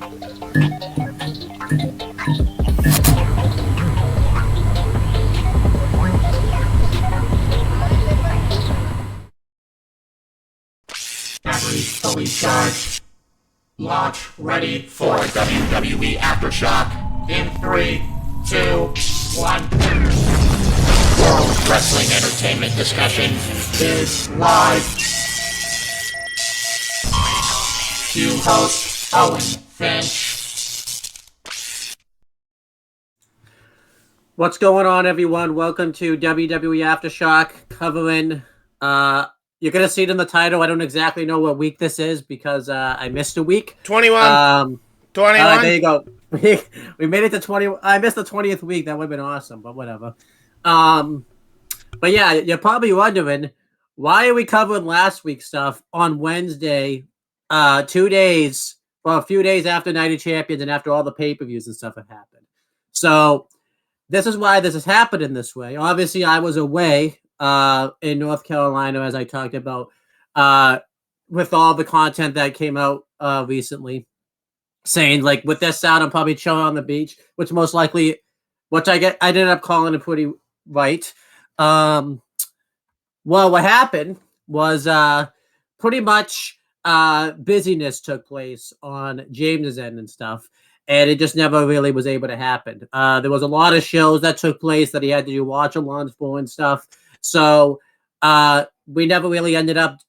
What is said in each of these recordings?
Batteries fully charged. Launch ready for WWE Aftershock in 3, 2, 1. World Wrestling Entertainment Discussion is live. Cue host Owen Finch. What's going on, everyone? Welcome to WWE Aftershock, covering you're going to see it in the title. I don't exactly know what week this is because I missed a week. 21. 21. There you go. We made it to 20. I missed the 20th week. That would have been awesome, but whatever. But yeah, you're probably wondering, why are we covering last week's stuff on Wednesday, 2 days, well, a few days after Night of Champions and after all the pay-per-views and stuff have happened? So this is why this is happening this way. Obviously, I was away in North Carolina, as I talked about, with all the content that came out recently, saying like, with this out, I'm probably chilling on the beach, which most likely, I ended up calling it pretty right. Well, what happened was pretty much busyness took place on James's end and stuff, and it just never really was able to happen. There was a lot of shows that took place that he had to do watch-alongs for and stuff. So we never really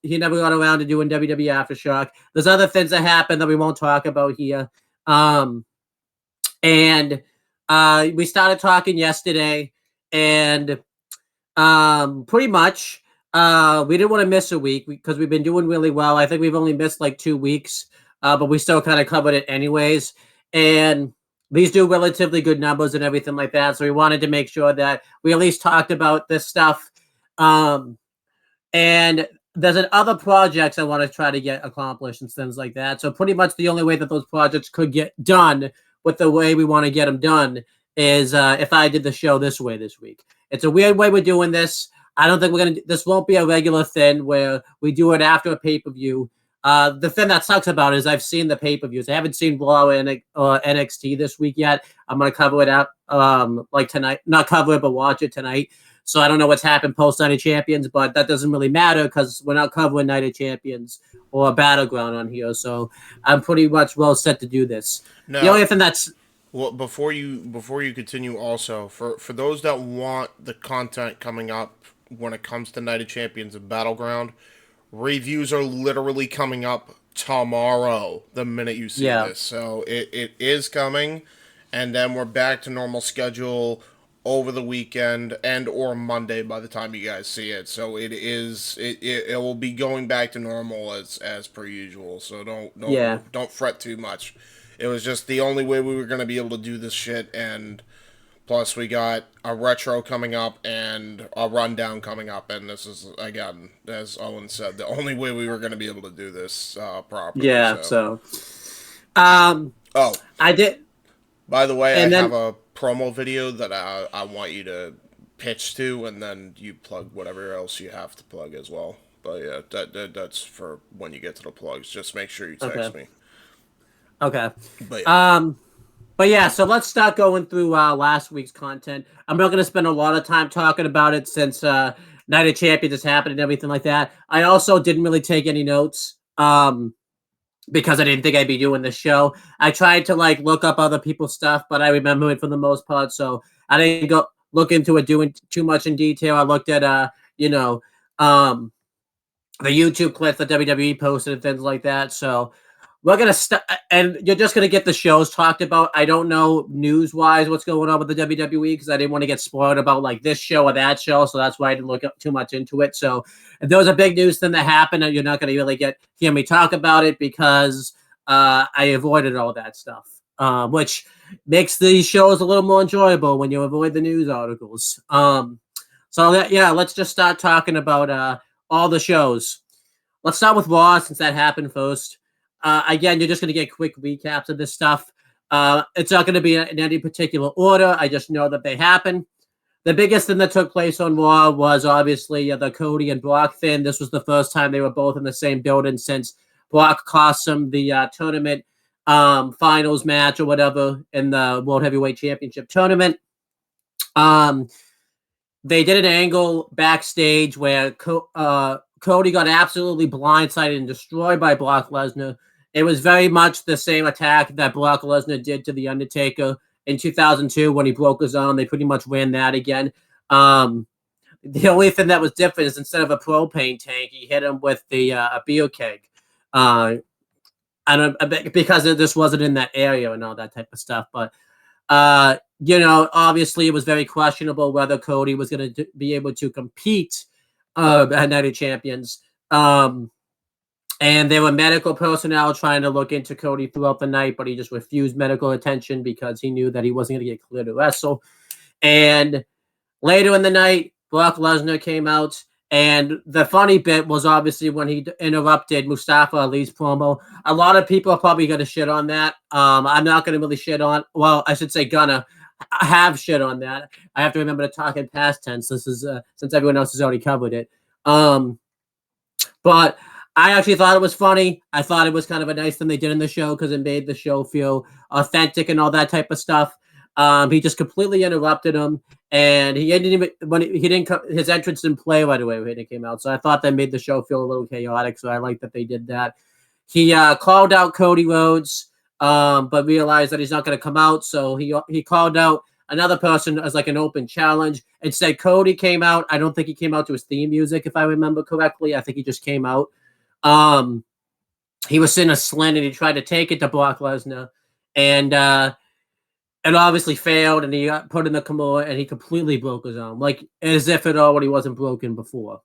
he never got around to doing WWE Aftershock. There's other things that happened that we won't talk about here. And we started talking yesterday, and pretty much we didn't want to miss a week because we've been doing really well. I think we've only missed like 2 weeks, but we still kind of covered it anyways. And these do relatively good numbers and everything like that. So we wanted to make sure that we at least talked about this stuff. And there's other projects I want to try to get accomplished and things like that. So pretty much the only way that those projects could get done with the way we want to get them done is if I did the show this way this week. It's a weird way we're doing this. I don't think this won't be a regular thing where we do it after a pay-per-view. The thing that sucks about it is I've seen the pay-per-views. I haven't seen Raw or NXT this week yet. I'm going to cover it out like tonight. Not cover it, but watch it tonight. So I don't know what's happened post Night of Champions, but that doesn't really matter because we're not covering Night of Champions or Battleground on here. So I'm pretty much well set to do this. No. The only thing that's... Well, before you continue, also for those that want the content coming up when it comes to Night of Champions and Battleground, reviews are literally coming up tomorrow. The minute you see this, so it is coming, and then we're back to normal schedule over the weekend and or Monday by the time you guys see it. So it will be going back to normal as per usual. So don't fret too much. It was just the only way we were going to be able to do this shit, and plus we got a retro coming up and a rundown coming up, and this is, again, as Owen said, the only way we were going to be able to do this properly. Yeah, I did. By the way, I have a promo video that I want you to pitch to, and then you plug whatever else you have to plug as well. But yeah, that's for when you get to the plugs. Just make sure you text me. Okay. But yeah, so let's start going through last week's content. I'm not going to spend a lot of time talking about it since Night of Champions has happened and everything like that. I also didn't really take any notes because I didn't think I'd be doing this show. I tried to look up other people's stuff, but I remember it for the most part, so I didn't go look into it doing too much in detail. I looked at the YouTube clips that WWE posted and things like that. So we're going to start, and you're just going to get the shows talked about. I don't know news-wise what's going on with the WWE because I didn't want to get spoiled about this show or that show, so that's why I didn't look up too much into it. So if there was a big news thing that happened, you're not going to really hear me talk about it because I avoided all that stuff, which makes these shows a little more enjoyable when you avoid the news articles. Let's just start talking about all the shows. Let's start with Raw since that happened first. Again, you're just going to get quick recaps of this stuff. It's not going to be in any particular order. I just know that they happen. The biggest thing that took place on Raw was obviously the Cody and Brock thing. This was the first time they were both in the same building since Brock cost him the tournament finals match or whatever in the World Heavyweight Championship tournament. They did an angle backstage where Cody got absolutely blindsided and destroyed by Brock Lesnar. It was very much the same attack that Brock Lesnar did to The Undertaker in 2002 when he broke his arm. They pretty much ran that again. The only thing that was different is instead of a propane tank, he hit him with a beer keg. Because this wasn't in that area and all that type of stuff. But, obviously it was very questionable whether Cody was going to be able to compete at Night of Champions. And there were medical personnel trying to look into Cody throughout the night, but he just refused medical attention because he knew that he wasn't going to get cleared to wrestle. And later in the night, Brock Lesnar came out. And the funny bit was obviously when he interrupted Mustafa Ali's promo. A lot of people are probably going to shit on that. I'm not going to really shit on. Well, I should say gonna. I have shit on that. I have to remember to talk in past tense. This is since everyone else has already covered it. But I actually thought it was funny. I thought it was kind of a nice thing they did in the show because it made the show feel authentic and all that type of stuff. He just completely interrupted him, and he didn't even his entrance didn't play right away when it came out. So I thought that made the show feel a little chaotic. So I like that they did that. He called out Cody Rhodes, but realized that he's not going to come out. So he called out another person as like an open challenge. Instead, Cody came out. I don't think he came out to his theme music, if I remember correctly. I think he just came out. He was in a sling and he tried to take it to Brock Lesnar, and it obviously failed, and he got put in the Kimura, and he completely broke his arm, like as if it already wasn't broken before.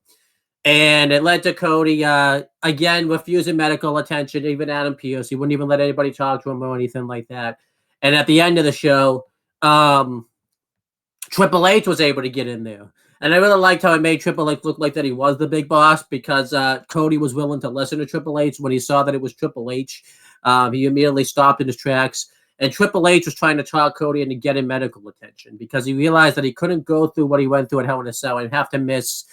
And it led to Cody again refusing medical attention, even Adam Pearce. He wouldn't even let anybody talk to him or anything like that. And at the end of the show, Triple H was able to get in there. And I really liked how it made Triple H look like that he was the big boss because Cody was willing to listen to Triple H. When he saw that it was Triple H, he immediately stopped in his tracks. And Triple H was trying to talk Cody into getting medical attention because he realized that he couldn't go through what he went through at Hell in a Cell and have to miss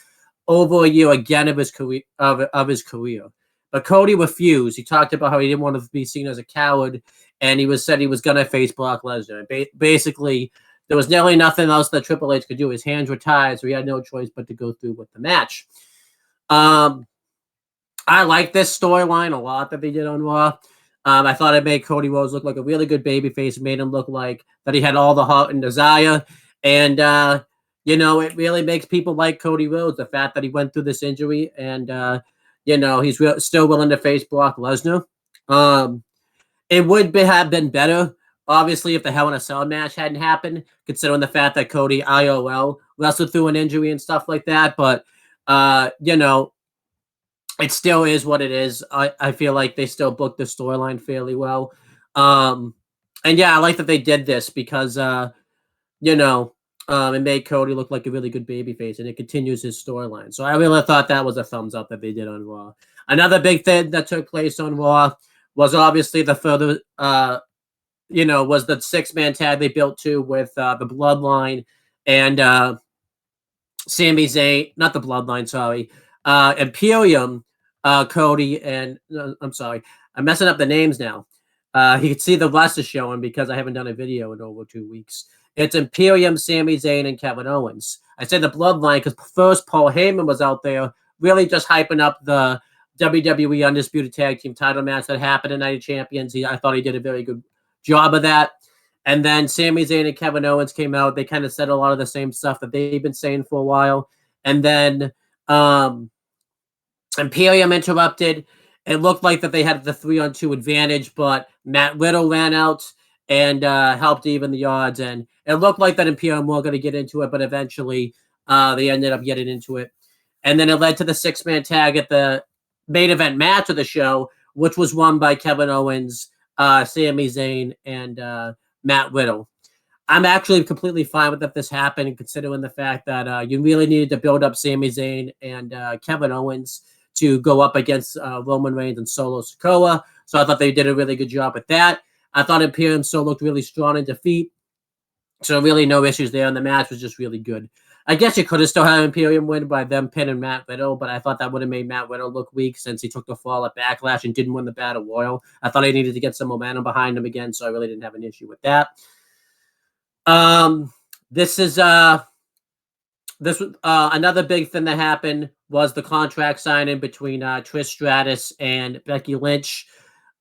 over a year again of his career. But Cody refused. He talked about how he didn't want to be seen as a coward, and said he was going to face Brock Lesnar. Basically, there was nearly nothing else that Triple H could do. His hands were tied, so he had no choice but to go through with the match. I like this storyline a lot that they did on Raw. I thought it made Cody Rhodes look like a really good babyface. It made him look like that he had all the heart and desire. And, it really makes people like Cody Rhodes, the fact that he went through this injury. And, he's still willing to face Brock Lesnar. It would have been better, obviously, if the Hell in a Cell match hadn't happened, considering the fact that Cody IOL wrestled through an injury and stuff like that. But, it still is what it is. I feel like they still booked the storyline fairly well. And yeah, I like that they did this because, it made Cody look like a really good babyface, and it continues his storyline. So I really thought that was a thumbs up that they did on Raw. Another big thing that took place on Raw was obviously the further, was the 6-man tag they built to with the Bloodline and Sami Zayn, not the Bloodline, sorry, Imperium, Cody, and I'm sorry, I'm messing up the names now. You can see the list is showing because I haven't done a video in over 2 weeks. It's Imperium, Sami Zayn, and Kevin Owens. I say the Bloodline because first Paul Heyman was out there really just hyping up the WWE Undisputed Tag Team title match that happened at Night of Champions. I thought he did a very good job of that. And then Sami Zayn and Kevin Owens came out. They kind of said a lot of the same stuff that they've been saying for a while. And then Imperium interrupted. It looked like that they had the 3-on-2 advantage, but Matt Riddle ran out and helped even the odds. And it looked like that Imperium were going to get into it, but eventually they ended up getting into it. And then it led to the 6-man tag at the main event match of the show, which was won by Kevin Owens, Sami Zayn, and Matt Riddle. I'm actually completely fine with that this happened, considering the fact that you really needed to build up Sami Zayn and Kevin Owens to go up against Roman Reigns and Solo Sikoa. So I thought they did a really good job with that. I thought Imperium still looked really strong in defeat. So really no issues there, and the match was just really good. I guess you could have still had Imperium win by them pinning Matt Riddle, but I thought that would have made Matt Riddle look weak since he took the fall at Backlash and didn't win the Battle Royal. I thought he needed to get some momentum behind him again, so I really didn't have an issue with that. This was another big thing that happened was the contract signing between Trish Stratus and Becky Lynch.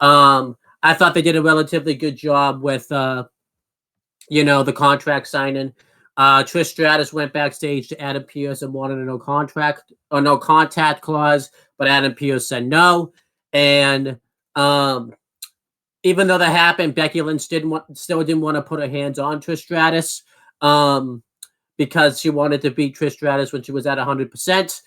I thought they did a relatively good job with the contract signing. Trish Stratus went backstage to Adam Pearce and wanted a no contact clause, but Adam Pearce said no. And even though that happened, Becky Lynch still didn't want to put her hands on Trish Stratus because she wanted to beat Trish Stratus when she was at 100%.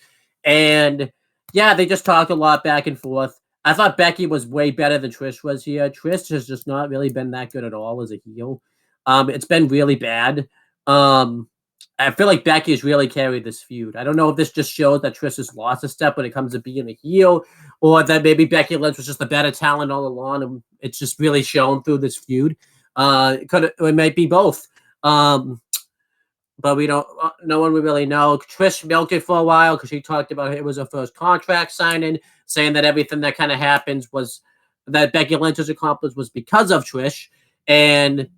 And yeah, they just talked a lot back and forth. I thought Becky was way better than Trish was here. Trish has just not really been that good at all as a heel. It's been really bad. I feel like Becky's really carried this feud. I don't know if this just shows that Trish has lost a step when it comes to being a heel, or that maybe Becky Lynch was just a better talent all along, and it's just really shown through this feud. It might be both. But we don't. No one would really know. Trish milked it for a while because she talked about it was her first contract signing, saying that everything that kind of happens was that Becky Lynch has accomplished was because of Trish. And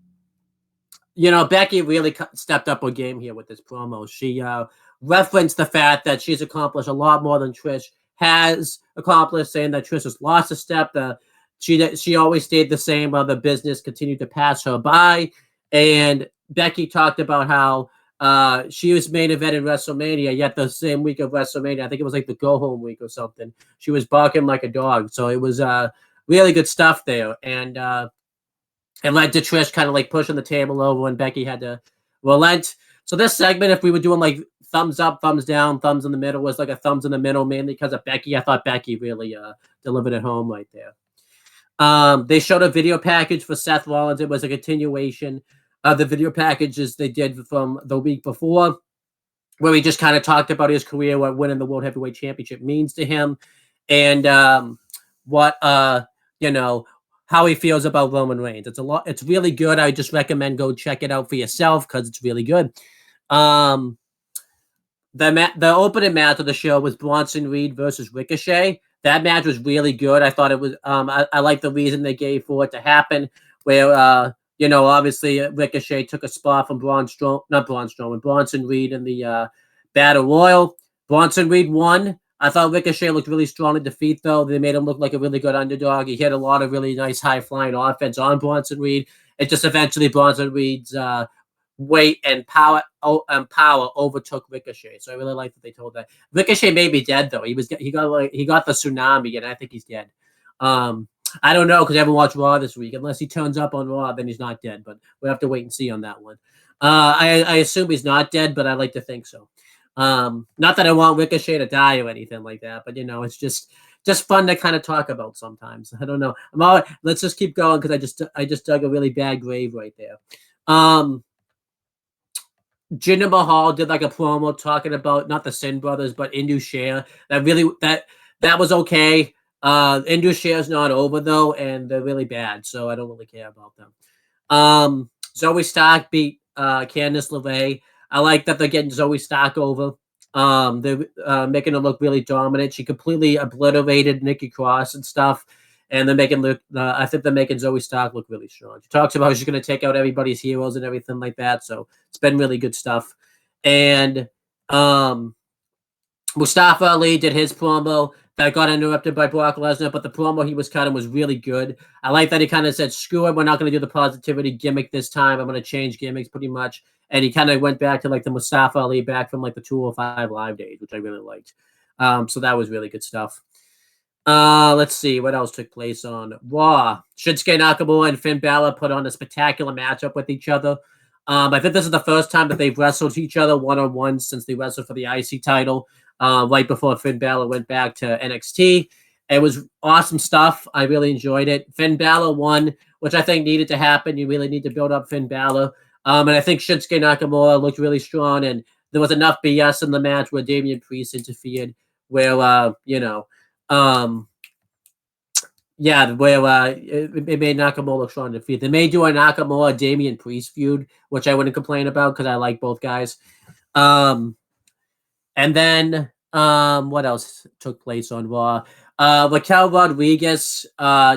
Becky really stepped up her game here with this promo. She referenced the fact that she's accomplished a lot more than Trish has accomplished, saying that Trish has lost a step. She always stayed the same while the business continued to pass her by. And Becky talked about how she was main event in WrestleMania, yet the same week of WrestleMania, I think it was like the go-home week or something, she was barking like a dog. So it was really good stuff there. And it led to Trish kind of like pushing the table over when Becky had to relent. So this segment, if we were doing like thumbs up, thumbs down, thumbs in the middle, was like a thumbs in the middle, mainly because of Becky. I thought Becky really delivered at home right there. They showed a video package for Seth Rollins. It was a continuation of the video packages they did from the week before, where he just kind of talked about his career, what winning the World Heavyweight Championship means to him, and what how he feels about Roman Reigns. It's really good. I just recommend go check it out for yourself because it's really good. The opening match of the show was Bronson Reed versus Ricochet. That match was really good. I thought it was. I like the reason they gave for it to happen, where obviously Ricochet took a spot from Bronson Reed in the Battle Royal. Bronson Reed won. I thought Ricochet looked really strong in defeat, though. They made him look like a really good underdog. He had a lot of really nice high-flying offense on Bronson Reed. It just eventually Bronson Reed's weight and power overtook Ricochet. So I really like that they told that. Ricochet may be dead, though. He got the tsunami, and I think he's dead. I don't know because I haven't watched Raw this week. Unless he turns up on Raw, then he's not dead. But we'll have to wait and see on that one. I assume he's not dead, but I like to think so. Not that I want Ricochet to die or anything like that, but it's just fun to kind of talk about sometimes. I don't know. Let's just keep going because I just dug a really bad grave right there. Jinder Mahal did like a promo talking about not the Sin Brothers but Indu Share. That was okay. Indu Share's not over though, and they're really bad, so I don't really care about them. Zoe Stark beat Candice LeRae. I like that they're getting Zoe Stark over. They're making her look really dominant. She completely obliterated Nikki Cross and stuff, and they're making I think they're making Zoe Stark look really strong. She talks about how she's going to take out everybody's heroes and everything like that. So it's been really good stuff. And Mustafa Ali did his promo that got interrupted by Brock Lesnar, but the promo he was cutting was really good. I like that he kind of said, screw it, we're not going to do the positivity gimmick this time. I'm going to change gimmicks pretty much. And he kind of went back to like the Mustafa Ali back from like the 205 Live days, which I really liked. So that was really good stuff. Let's see what else took place on Raw. Shinsuke Nakamura and Finn Balor put on a spectacular matchup with each other. I think this is the first time that they've wrestled each other one-on-one since they wrestled for the IC title right before Finn Balor went back to NXT. It was awesome stuff. I really enjoyed it. Finn Balor won, which I think needed to happen. You really need to build up Finn Balor. And I think Shinsuke Nakamura looked really strong, and there was enough BS in the match where Damian Priest interfered, where, it made Nakamura look strong in defeat. They may do a Nakamura-Damian Priest feud, which I wouldn't complain about because I like both guys. Um, and then what else took place on Raw? Raquel Rodriguez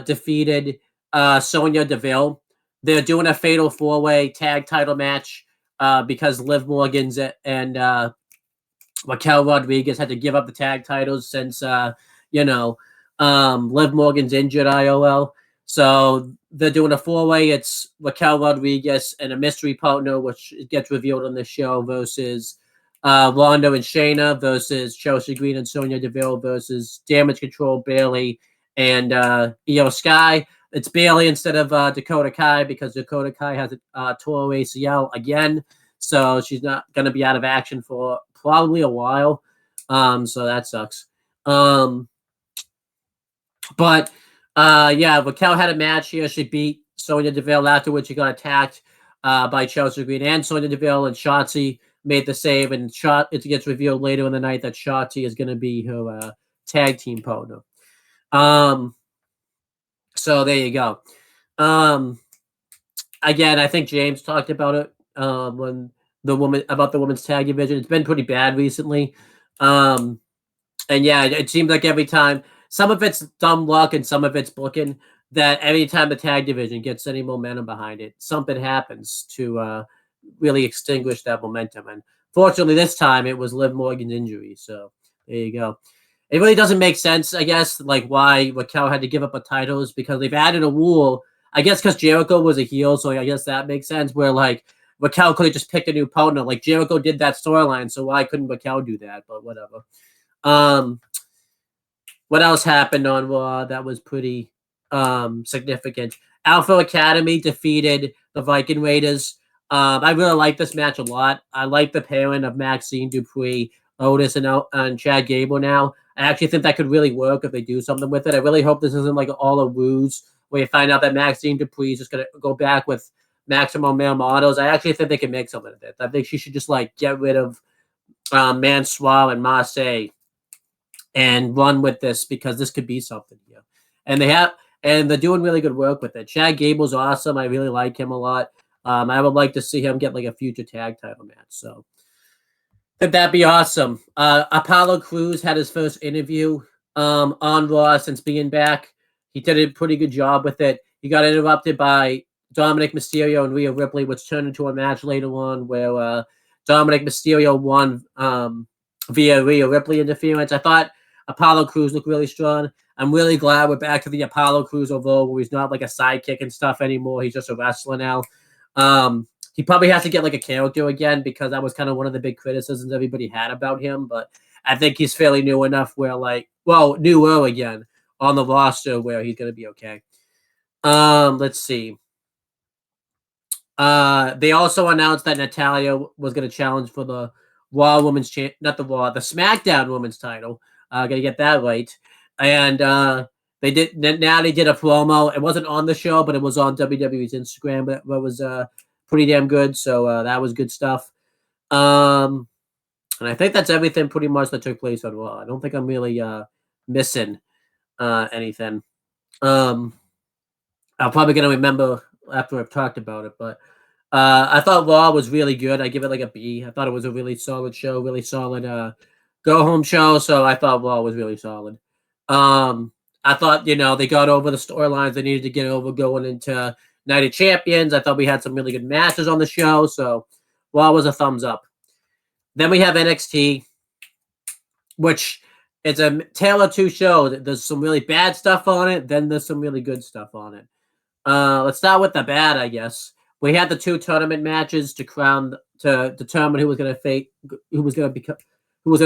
defeated Sonya Deville. They're doing a fatal 4-way tag title match because Liv Morgan's and Raquel Rodriguez had to give up the tag titles since Liv Morgan's injured, IOL. So they're doing a 4-way. It's Raquel Rodriguez and a mystery partner, which gets revealed on the show, versus Ronda and Shayna versus Chelsea Green and Sonya Deville versus Damage Control, Bailey, and Io Sky. It's Bailey instead of Dakota Kai because Dakota Kai has a torn ACL again. So she's not going to be out of action for probably a while. So that sucks. But Raquel had a match here. She beat Sonya Deville. Afterwards, she got attacked by Chelsea Green and Sonya Deville, and Shotzi made the save. And it gets revealed later in the night that Shotzi is going to be her tag team partner. So there you go. Again, I think James talked about it when the women's tag division. It's been pretty bad recently. And yeah, it seems like every time, some of it's dumb luck and some of it's booking, that every time the tag division gets any momentum behind it, something happens to really extinguish that momentum. And fortunately, this time it was Liv Morgan's injury. So there you go. It really doesn't make sense, I guess, like why Raquel had to give up her titles, because they've added a rule, I guess because Jericho was a heel, so I guess that makes sense, where like Raquel could have just picked a new partner. Like Jericho did that storyline, so why couldn't Raquel do that? But whatever. What else happened on Raw that was pretty significant? Alpha Academy defeated the Viking Raiders. I really like this match a lot. I like the pairing of Maxine Dupree, Otis, and Chad Gable now. I actually think that could really work if they do something with it. I really hope this isn't like all a ruse where you find out that Maxine Dupree is just going to go back with Maximum Male Models. I actually think they can make something of this. I think she should just like get rid of Mansoor and Marseille and run with this, because this could be something here. And they're doing really good work with it. Chad Gable's awesome. I really like him a lot. I would like to see him get like a future tag title match. So that'd be awesome. Apollo Crews had his first interview on Raw since being back. He did a pretty good job with it. He got interrupted by Dominic Mysterio and Rhea Ripley, which turned into a match later on where Dominic Mysterio won via Rhea Ripley interference. I thought Apollo Crews looked really strong. I'm really glad we're back to the Apollo Crews overall, where he's not like a sidekick and stuff anymore. He's just a wrestler now. He probably has to get like a character again, because that was kind of one of the big criticisms everybody had about him. But I think he's fairly new enough where newer again on the roster where he's going to be okay. Let's see. They also announced that Natalya was going to challenge for the Raw Women's the SmackDown Women's title. Gotta get that right. And they did a promo. It wasn't on the show, but it was on WWE's Instagram. But it was pretty damn good. So that was good stuff. And I think that's everything pretty much that took place on Raw. I don't think I'm really missing anything. I'm probably gonna remember after I've talked about it, but I thought Raw was really good. I give it like a B. I thought it was a really solid show, really solid go home show. So I thought Raw was really solid. I thought, they got over the storylines they needed to get over going into Night of Champions. I thought we had some really good matches on the show. So Raw was a thumbs up. Then we have NXT, which it's a tale of two shows. There's some really bad stuff on it. Then there's some really good stuff on it. Let's start with the bad, I guess. We had the 2 tournament matches to determine who was going to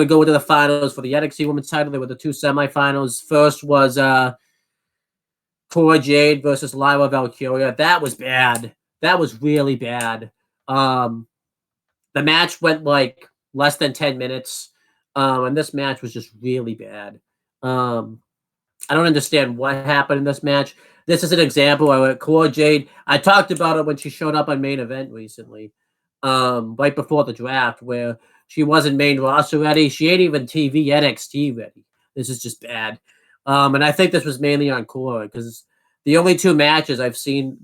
go into the finals for the NXT Women's title. There were the 2 semifinals. First was Cora Jade versus Lyra Valkyria. That was bad. That was really bad. The match went like less than 10 minutes, and this match was just really bad. I don't understand what happened in this match. This is an example where Cora Jade, I talked about it when she showed up on Main Event recently, right before the draft, where she wasn't main roster ready. She ain't even TV NXT ready. This is just bad. And I think this was mainly on Cora, because the only 2 matches I've seen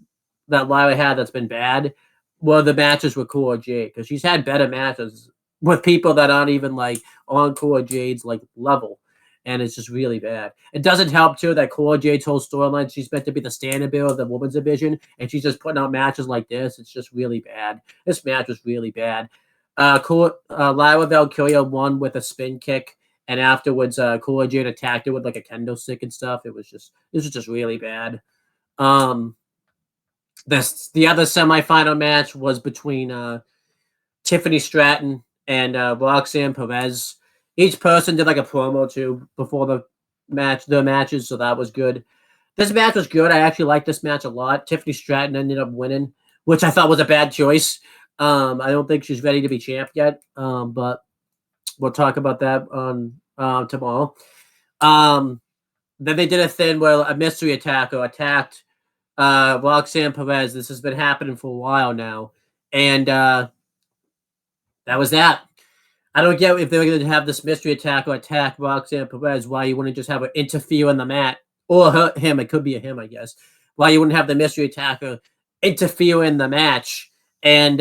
that Lyra had that's been bad were the matches with Cora Jade, because she's had better matches with people that aren't even like on Cora Jade's like level. And it's just really bad. It doesn't help too that Cora Jade's whole storyline, she's meant to be the standard bearer of the women's division, and she's just putting out matches like this. It's just really bad. This match was really bad. Lyra Valkyria won with a spin kick, and afterwards, Cora Jade attacked her with like a kendo stick and stuff. This was just really bad. The other semifinal match was between Tiffany Stratton and Roxanne Perez. Each person did like a promo too before the matches, so that was good. This match was good. I actually liked this match a lot. Tiffany Stratton ended up winning, which I thought was a bad choice. I don't think she's ready to be champ yet, but we'll talk about that on tomorrow. Then they did a thing where a mystery attacker attacked Roxanne Perez. This has been happening for a while now, and that was that. I don't get if they were going to have this mystery attacker attack Roxanne Perez, why you wouldn't just have her interfere in the mat, or him. It could be a him, I guess. Why you wouldn't have the mystery attacker interfere in the match and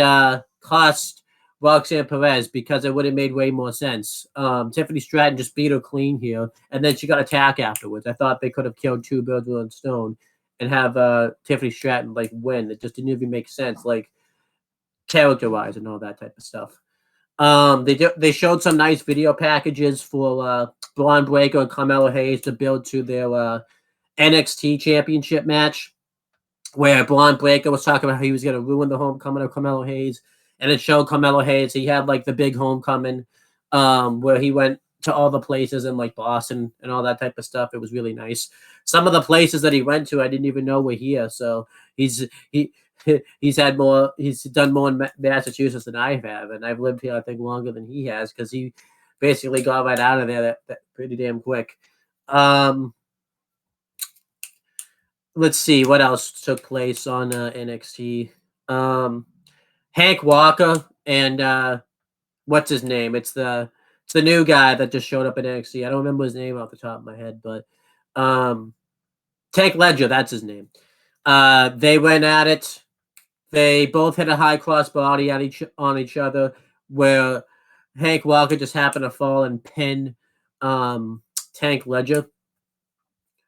cost Roxanne Perez, because it would have made way more sense. Tiffany Stratton just beat her clean here, and then she got attacked afterwards. I thought they could have killed two birds with one stone and have Tiffany Stratton like win. It just didn't even make sense, like character-wise and all that type of stuff. They showed some nice video packages for Braun Breaker and Carmelo Hayes to build to their NXT championship match, where Braun Breaker was talking about how he was going to ruin the homecoming of Carmelo Hayes, and it showed Carmelo Hayes. He had like the big homecoming where he went to all the places in like Boston and all that type of stuff. It was really nice. Some of the places that he went to, I didn't even know were here. So he's done more in Massachusetts than I have, and I've lived here I think longer than he has, because he basically got right out of there that pretty damn quick. Let's see what else took place on NXT. Hank Walker and what's his name? It's the new guy that just showed up at NXT. I don't remember his name off the top of my head, but Tank Ledger, that's his name. They went at it. They both hit a high cross body on each other, where Hank Walker just happened to fall and pin Tank Ledger,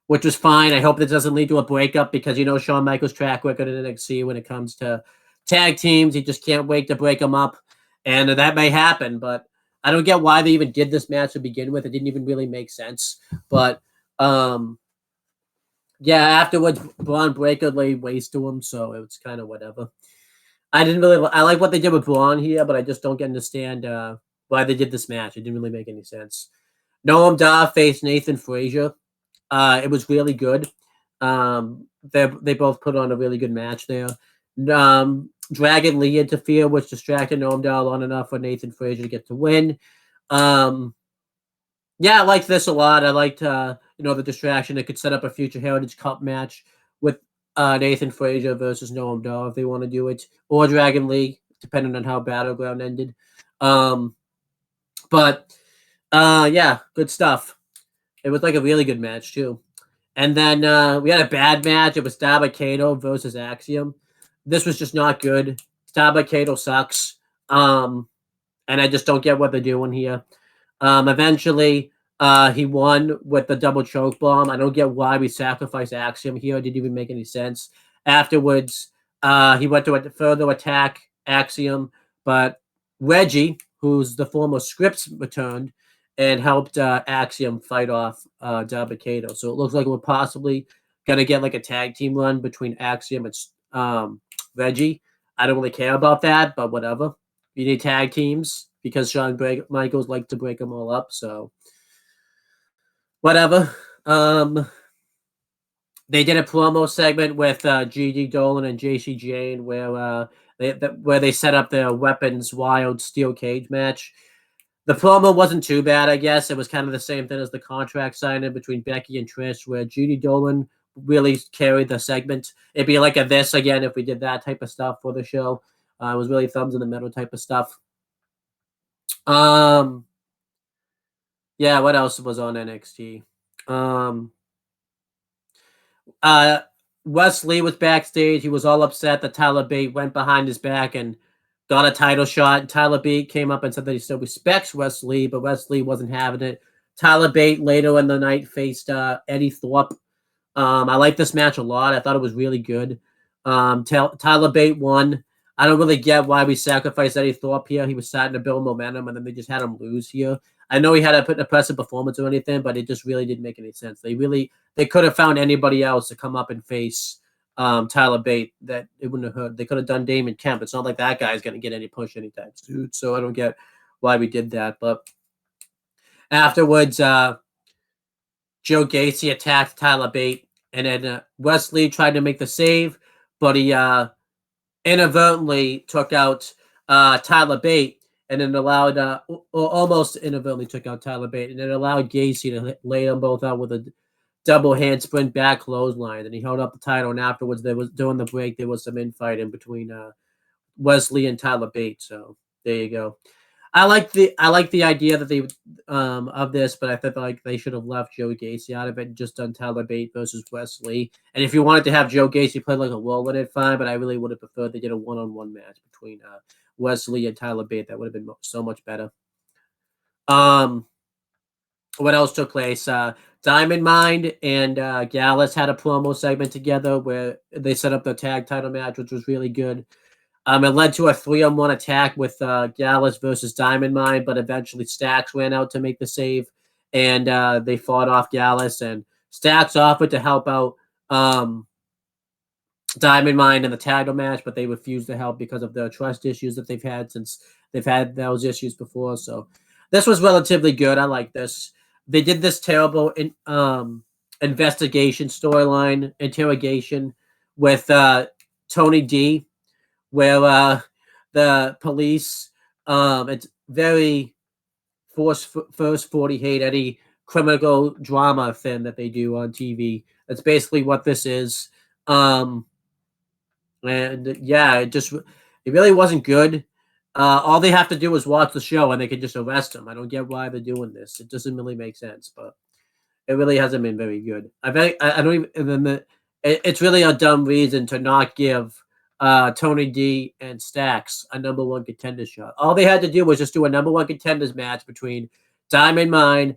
which was fine. I hope this doesn't lead to a breakup, because Shawn Michaels' track record in NXT when it comes to tag teams, he just can't wait to break them up, and that may happen. But I don't get why they even did this match to begin with. It didn't even really make sense. But yeah, afterwards, Braun Breaker laid waste to him, so it was kind of whatever. I like what they did with Braun here, but I just don't understand why they did this match. It didn't really make any sense. Noam Dar faced Nathan Frazier. It was really good. They both put on a really good match there. Dragon Lee interfered, which distracted Noam Dar long enough for Nathan Frazier to get to win. Yeah, I liked this a lot. I liked the distraction. It could set up a future Heritage Cup match with Nathan Frazier versus Noam Dar if they want to do it, or Dragon Lee, depending on how Battleground ended. But yeah, good stuff. It was like a really good match too. And then we had a bad match. It was Dabba-Kato versus Axiom. This was just not good. Dabba-Kato sucks. And I just don't get what they're doing here. Eventually, he won with the double choke bomb. I don't get why we sacrificed Axiom here. It didn't even make any sense. Afterwards, he went to further attack Axiom, but Reggie, who's the former Scripps, returned and helped Axiom fight off Dabba-Kato. So it looks like we're possibly going to get like a tag team run between Axiom and Reggie. I don't really care about that, but whatever. You need tag teams because Shawn Michaels like to break them all up. So whatever. They did a promo segment with Gigi Dolan and JC Jane where they set up their Weapons Wild Steel Cage match. The promo wasn't too bad, I guess. It was kind of the same thing as the contract signing between Becky and Trish, where Judy Dolan really carried the segment. It'd be like a this again if we did that type of stuff for the show. It was really thumbs in the middle type of stuff. Yeah, what else was on NXT? Wes Lee was backstage. He was all upset that Tyler Bate went behind his back and got a title shot. Tyler Bate came up and said that he still respects Wesley, but Wesley wasn't having it. Tyler Bate later in the night faced Eddie Thorpe. I like this match a lot. I thought it was really good. Tyler Bate won. I don't really get why we sacrificed Eddie Thorpe here. He was starting to build momentum, and then they just had him lose here. I know he had an impressive performance or anything, but it just really didn't make any sense. They could have found anybody else to come up and face Tyler Bate. That it wouldn't have hurt. They could have done Damon Kemp. It's not like that guy's going to get any push anytime soon. So I don't get why we did that. But afterwards, Joe Gacy attacked Tyler Bate, and then Wesley tried to make the save, but he inadvertently took out Tyler Bate, and then allowed, or almost inadvertently took out Tyler Bate, and then allowed Gacy to lay them both out with a double handspring back clothesline. And he held up the title, and afterwards, during the break, there was some infighting between Wesley and Tyler Bate. So there you go. I like the idea that they of this, but I thought like they should have left Joe Gacy out of it and just done Tyler Bate versus Wesley. And if you wanted to have Joe Gacy play like a role in it, fine. But I really would have preferred they did a one-on-one match between Wesley and Tyler Bate. That would have been so much better. What else took place? Diamond Mine and Gallus had a promo segment together where they set up the tag title match, which was really good. It led to a 3-on-1 attack with Gallus versus Diamond Mine, but eventually Stacks ran out to make the save, and they fought off Gallus, and Stacks offered to help out Diamond Mine in the title match, but they refused to help because of the trust issues that they've had since they've had those issues before. So this was relatively good. I like this. They did this terrible investigation storyline, interrogation with Tony D, where the police, it's very first 40 hate any criminal drama thing that they do on TV. That's basically what this is. And yeah, it really wasn't good. All they have to do is watch the show and they can just arrest him. I don't get why they're doing this. It doesn't really make sense, but it really hasn't been very good. I don't even, and then it's really a dumb reason to not give Tony D and Stacks a number one contender shot. All they had to do was just do a number one contenders match between Diamond Mine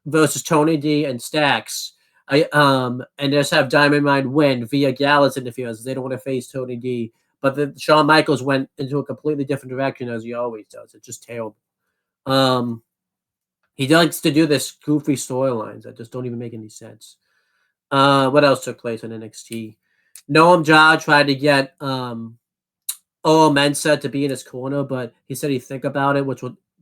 versus Tony D and Stacks. And just have Diamond Mine win via Gallus interference. They don't want to face Tony D. But Shawn Michaels went into a completely different direction as he always does. It's just terrible. He likes to do this goofy storylines that just don't even make any sense. What else took place in NXT? Noam Dar tried to get Oro Mensah to be in his corner, but he said he'd think about it,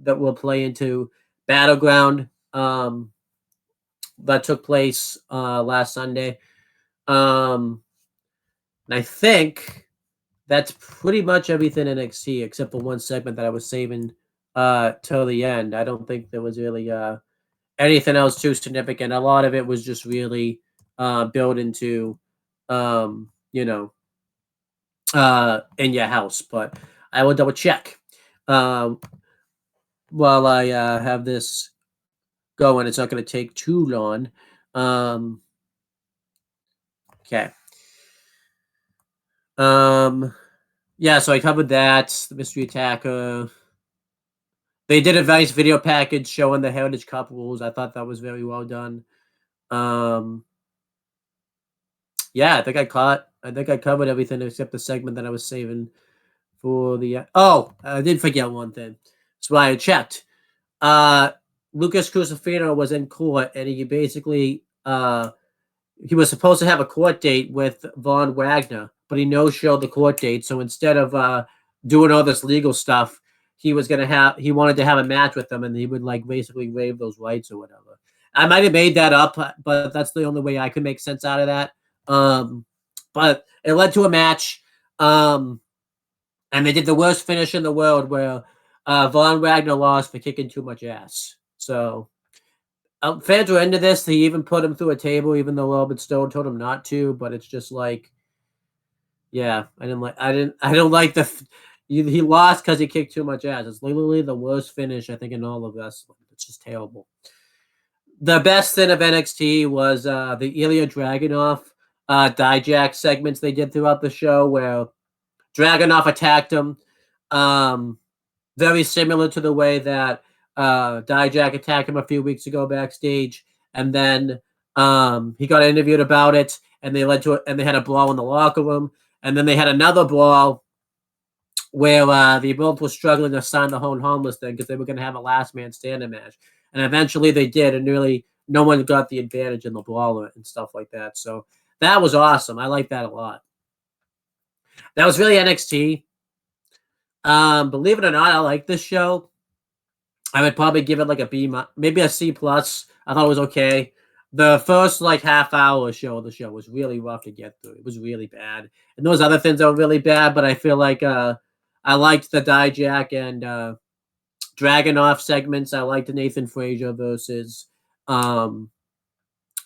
that will play into Battleground that took place last Sunday. And I think that's pretty much everything in NXT except for one segment that I was saving till the end. I don't think there was really anything else too significant. A lot of it was just really built into in your house, but I will double check while I have this going. It's not going to take too long. Okay. Yeah, so I covered that. The Mystery Attacker. They did a nice video package showing the Heritage Cup rules. I thought that was very well done. Yeah, I think I covered everything except the segment that I was saving for the. I did forget one thing. That's why I checked. Lucas Crucifino was in court, and he basically he was supposed to have a court date with Von Wagner, but he no-showed the court date. So instead of doing all this legal stuff, he wanted to have a match with them, and he would basically waive those rights or whatever. I might have made that up, but that's the only way I could make sense out of that. But it led to a match, and they did the worst finish in the world where Von Wagner lost for kicking too much ass. So fans were into this. They even put him through a table, even though Robert Stone told him not to. But it's just yeah, I don't like he lost because he kicked too much ass. It's literally the worst finish I think in all of wrestling. It's just terrible. The best thing of NXT was the Ilya Dragunov Dijak segments they did throughout the show where Dragunov attacked him. Very similar to the way that Dijak attacked him a few weeks ago backstage, and then he got interviewed about it, and they led to it, and they had a brawl in the locker room, and then they had another brawl where the both were struggling to sign the whole homeless thing because they were going to have a last man standing match, and eventually they did, and really no one got the advantage in the brawl and stuff like that. So that was awesome. I like that a lot. That was really NXT. Believe it or not, I like this show. I would probably give it like a B, maybe a C plus. I thought it was okay. The first like half hour show of the show was really rough to get through. It was really bad, and those other things that were really bad. But I feel like I liked the Dijak and Dragunov segments. I liked the Nathan Frazier versus Noam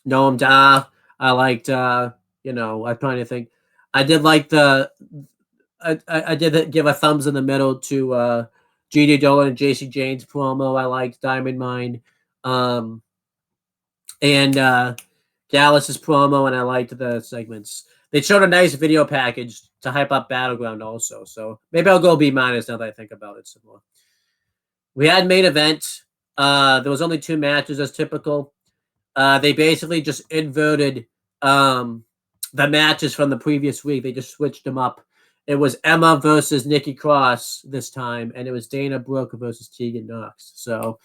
Dar. I liked I'm trying to think. I did like I did give a thumbs in the middle to G.D. Dolan and J.C. James promo. I liked Diamond Mine. And Gallus' promo, and I liked the segments. They showed a nice video package to hype up Battleground also. So maybe I'll go B- now that I think about it some more. We had main event. There was only 2 matches as typical. They basically just inverted the matches from the previous week. They just switched them up. It was Emma versus Nikki Cross this time, and it was Dana Brooke versus Tegan Knox. So,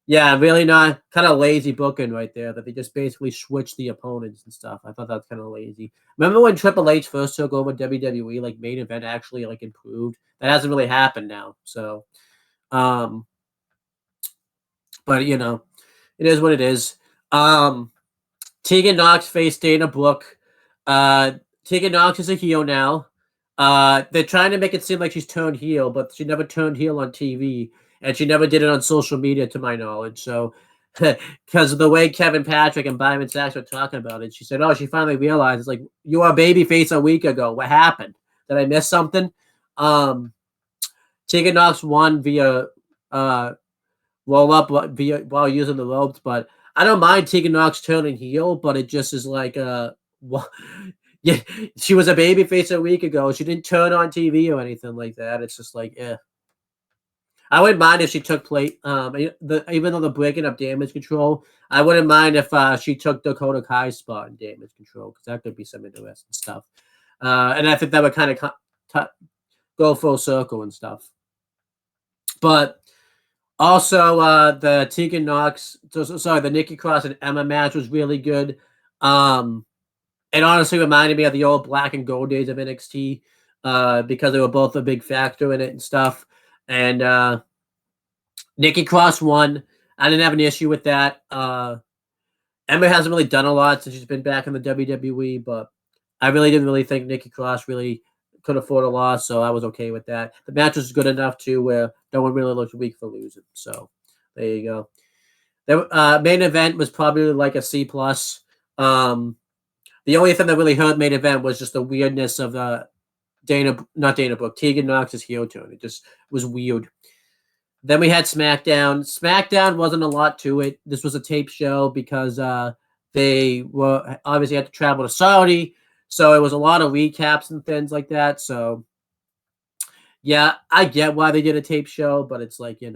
yeah, really not kind of lazy booking right there that they just basically switched the opponents and stuff. I thought that was kind of lazy. Remember when Triple H first took over WWE, like main event actually like improved? That hasn't really happened now. So, but it is what it is. Tegan Knox faced Dana Brooke. Tegan Knox is a heel now. They're trying to make it seem like she's turned heel, but she never turned heel on TV, and she never did it on social media, to my knowledge. So, because of the way Kevin Patrick and Byron Sachs were talking about it, she said, "Oh, she finally realized it's like you were a babyface a week ago. What happened? Did I miss something?" Tegan Knox won via roll up while using the ropes, but I don't mind Tegan Knox turning heel, but it just is like yeah, she was a babyface a week ago. She didn't turn on TV or anything like that. It's just like, I wouldn't mind if she took plate. Even though they're breaking up Damage Control, I wouldn't mind if she took Dakota Kai's spot in Damage Control because that could be some interesting stuff. And I think that would kind of go full circle and stuff. But also, the Tegan Knox, the Nikki Cross and Emma match was really good. It honestly reminded me of the old black and gold days of NXT because they were both a big factor in it and stuff. And Nikki Cross won. I didn't have an issue with that. Emma hasn't really done a lot since she's been back in the WWE, but I really didn't really think Nikki Cross really could afford a loss, so I was okay with that. The match was good enough too where no one really looked weak for losing. So there you go. The main event was probably like a C plus. The only thing that really hurt main event was just the weirdness of not Dana Brooke, Tegan Knox's heel turn. It just was weird. Then we had SmackDown. SmackDown wasn't a lot to it. This was a tape show because they were obviously had to travel to Saudi, so it was a lot of recaps and things like that. So yeah, I get why they did a tape show, but it's like it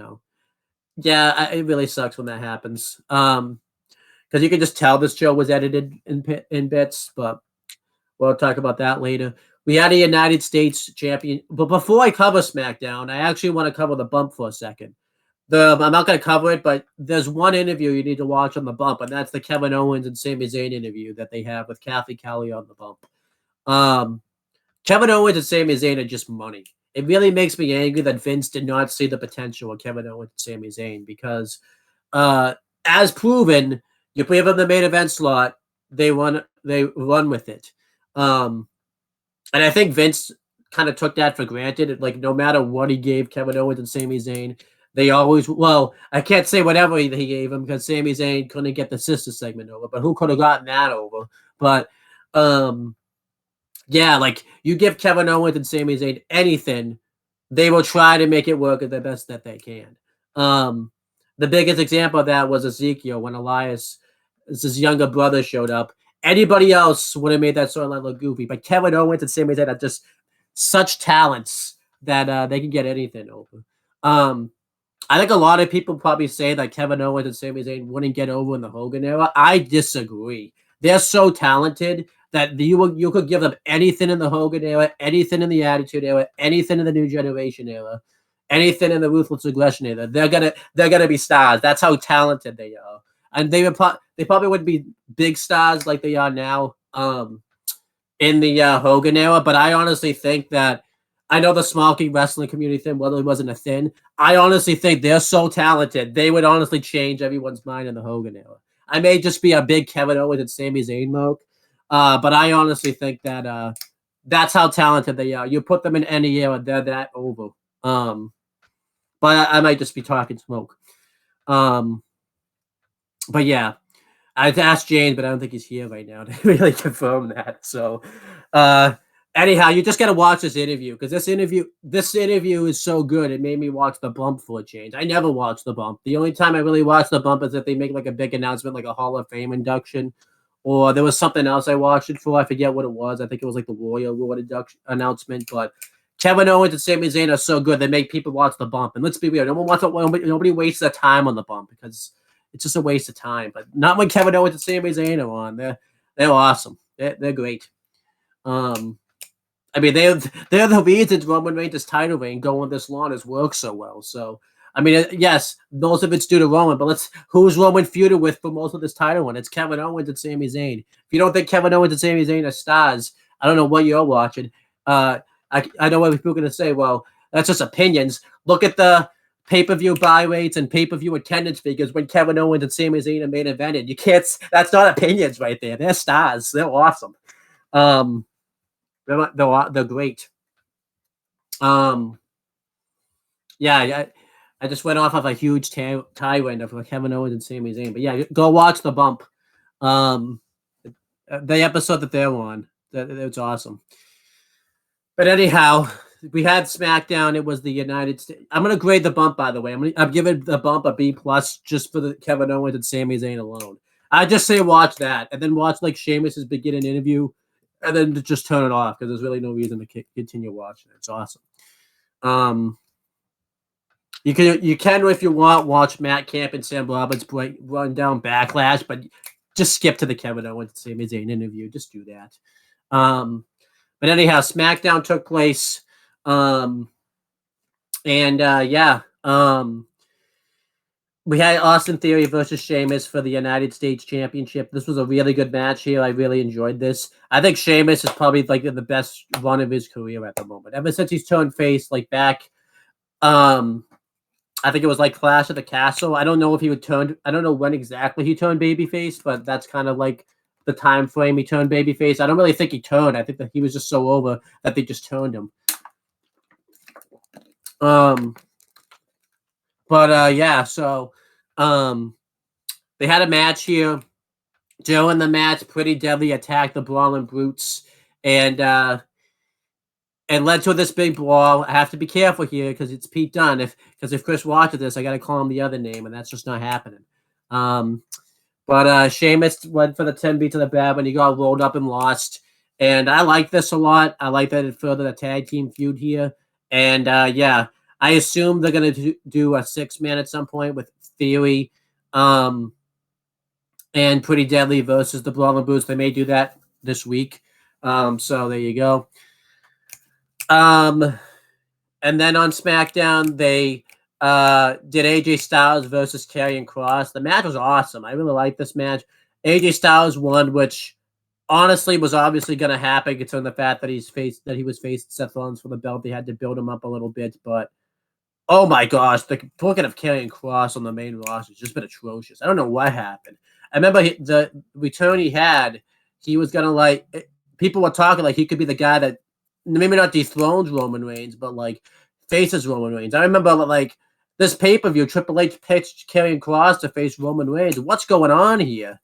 really sucks when that happens. Because you can just tell this show was edited in bits, but we'll talk about that later. We had a United States champion, but before I cover SmackDown, I actually want to cover the bump for a second. I'm not going to cover it, but there's one interview you need to watch on the bump, and that's the Kevin Owens and Sami Zayn interview that they have with Kathy Kelly on the bump. Kevin Owens and Sami Zayn are just money. It really makes me angry that Vince did not see the potential of Kevin Owens and Sami Zayn because, as proven, you put them in the main event slot, they run with it. And I think Vince kind of took that for granted. Like, no matter what he gave Kevin Owens and Sami Zayn, they always, I can't say whatever he gave him because Sami Zayn couldn't get the sister segment over, but who could have gotten that over? But, like, you give Kevin Owens and Sami Zayn anything, they will try to make it work at the best that they can. The biggest example of that was Ezekiel when Elias, his younger brother, showed up. Anybody else would have made that storyline look goofy, but Kevin Owens and Sami Zayn are just such talents that they can get anything over. I think a lot of people probably say that Kevin Owens and Sami Zayn wouldn't get over in the Hogan era. I disagree. They're so talented that you could give them anything in the Hogan era, anything in the Attitude era, anything in the New Generation era, anything in the Ruthless Aggression era. They're gonna be stars. That's how talented they are, and they probably wouldn't be big stars like they are now. In the Hogan era, but I honestly think that I know the smarky wrestling community thing really wasn't a thing. I honestly think they're so talented, they would honestly change everyone's mind in the Hogan era. I may just be a big Kevin Owens and Sami Zayn moke, but I honestly think that that's how talented they are. You put them in any era, they're that over. But I might just be talking smoke. But yeah. I've asked James, but I don't think he's here right now to really confirm that. So, anyhow, you just got to watch this interview because this interview is so good. It made me watch The Bump for a change. I never watched The Bump. The only time I really watched The Bump is if they make like a big announcement, like a Hall of Fame induction, or there was something else I watched it for. I forget what it was. I think it was like the Royal Award induction announcement. But Kevin Owens and Sami Zayn are so good they make people watch The Bump. And let's be real, nobody wastes their time on The Bump because it's just a waste of time. But not when Kevin Owens and Sami Zayn are on. They're awesome. They're great. I mean, they're the reasons Roman Reigns' title reign going this long has worked so well. So, I mean, yes, most of it's due to Roman, but who's Roman feuded with for most of this title one? It's Kevin Owens and Sami Zayn. If you don't think Kevin Owens and Sami Zayn are stars, I don't know what you're watching. I know what people are going to say. Well, that's just opinions. Look at the pay-per-view buy rates and pay-per-view attendance figures when Kevin Owens and Sami Zayn are main evented. You can't. That's not opinions right there. They're stars. They're awesome. They're great. Yeah. I just went off of a huge tirade of Kevin Owens and Sami Zayn. But yeah, go watch The Bump. The episode that they're on. It's awesome. But anyhow, we had SmackDown. It was the United States. I'm gonna grade The Bump, by the way. I'm giving The Bump a B+ just for the Kevin Owens and Sami Zayn alone. I just say watch that, and then watch like Sheamus's beginning interview, and then just turn it off because there's really no reason to continue watching it. It's awesome. You can if you want watch Matt Camp and Sam Roberts run down Backlash, but just skip to the Kevin Owens and Sami Zayn interview. Just do that. But anyhow, SmackDown took place. We had Austin Theory versus Sheamus for the United States Championship. This was a really good match here. I really enjoyed this. I think Sheamus is probably like the best run of his career at the moment. Ever since he's turned face, like back, I think it was like Clash of the Castle. I don't know if he would turn. I don't know when exactly he turned babyface, but that's kind of like the time frame he turned babyface. I don't really think he turned. I think that he was just so over that they just turned him. They had a match here. During the match, Pretty Deadly attacked the Brawling Brutes and led to this big brawl. I have to be careful here because it's Pete Dunne. Because if Chris watches this, I got to call him the other name, and that's just not happening. But Sheamus went for the 10 beat to the bad when he got rolled up and lost. And I like this a lot. I like that it furthered a tag team feud here. And I assume they're going to do a 6-man at some point with Theory and Pretty Deadly versus the Brawling Brutes. They may do that this week. So there you go. And then on SmackDown, they did AJ Styles versus Karrion Kross. The match was awesome. I really liked this match. AJ Styles won, which honestly was obviously going to happen considering the fact that he was facing Seth Rollins for the belt. They had to build him up a little bit, but oh my gosh, the booking of Karrion Kross on the main roster has just been atrocious. I don't know what happened. I remember the return he had, he was going to people were talking like he could be the guy that maybe not dethrones Roman Reigns, but like faces Roman Reigns. I remember like this pay-per-view, Triple H pitched Karrion Kross to face Roman Reigns. What's going on here?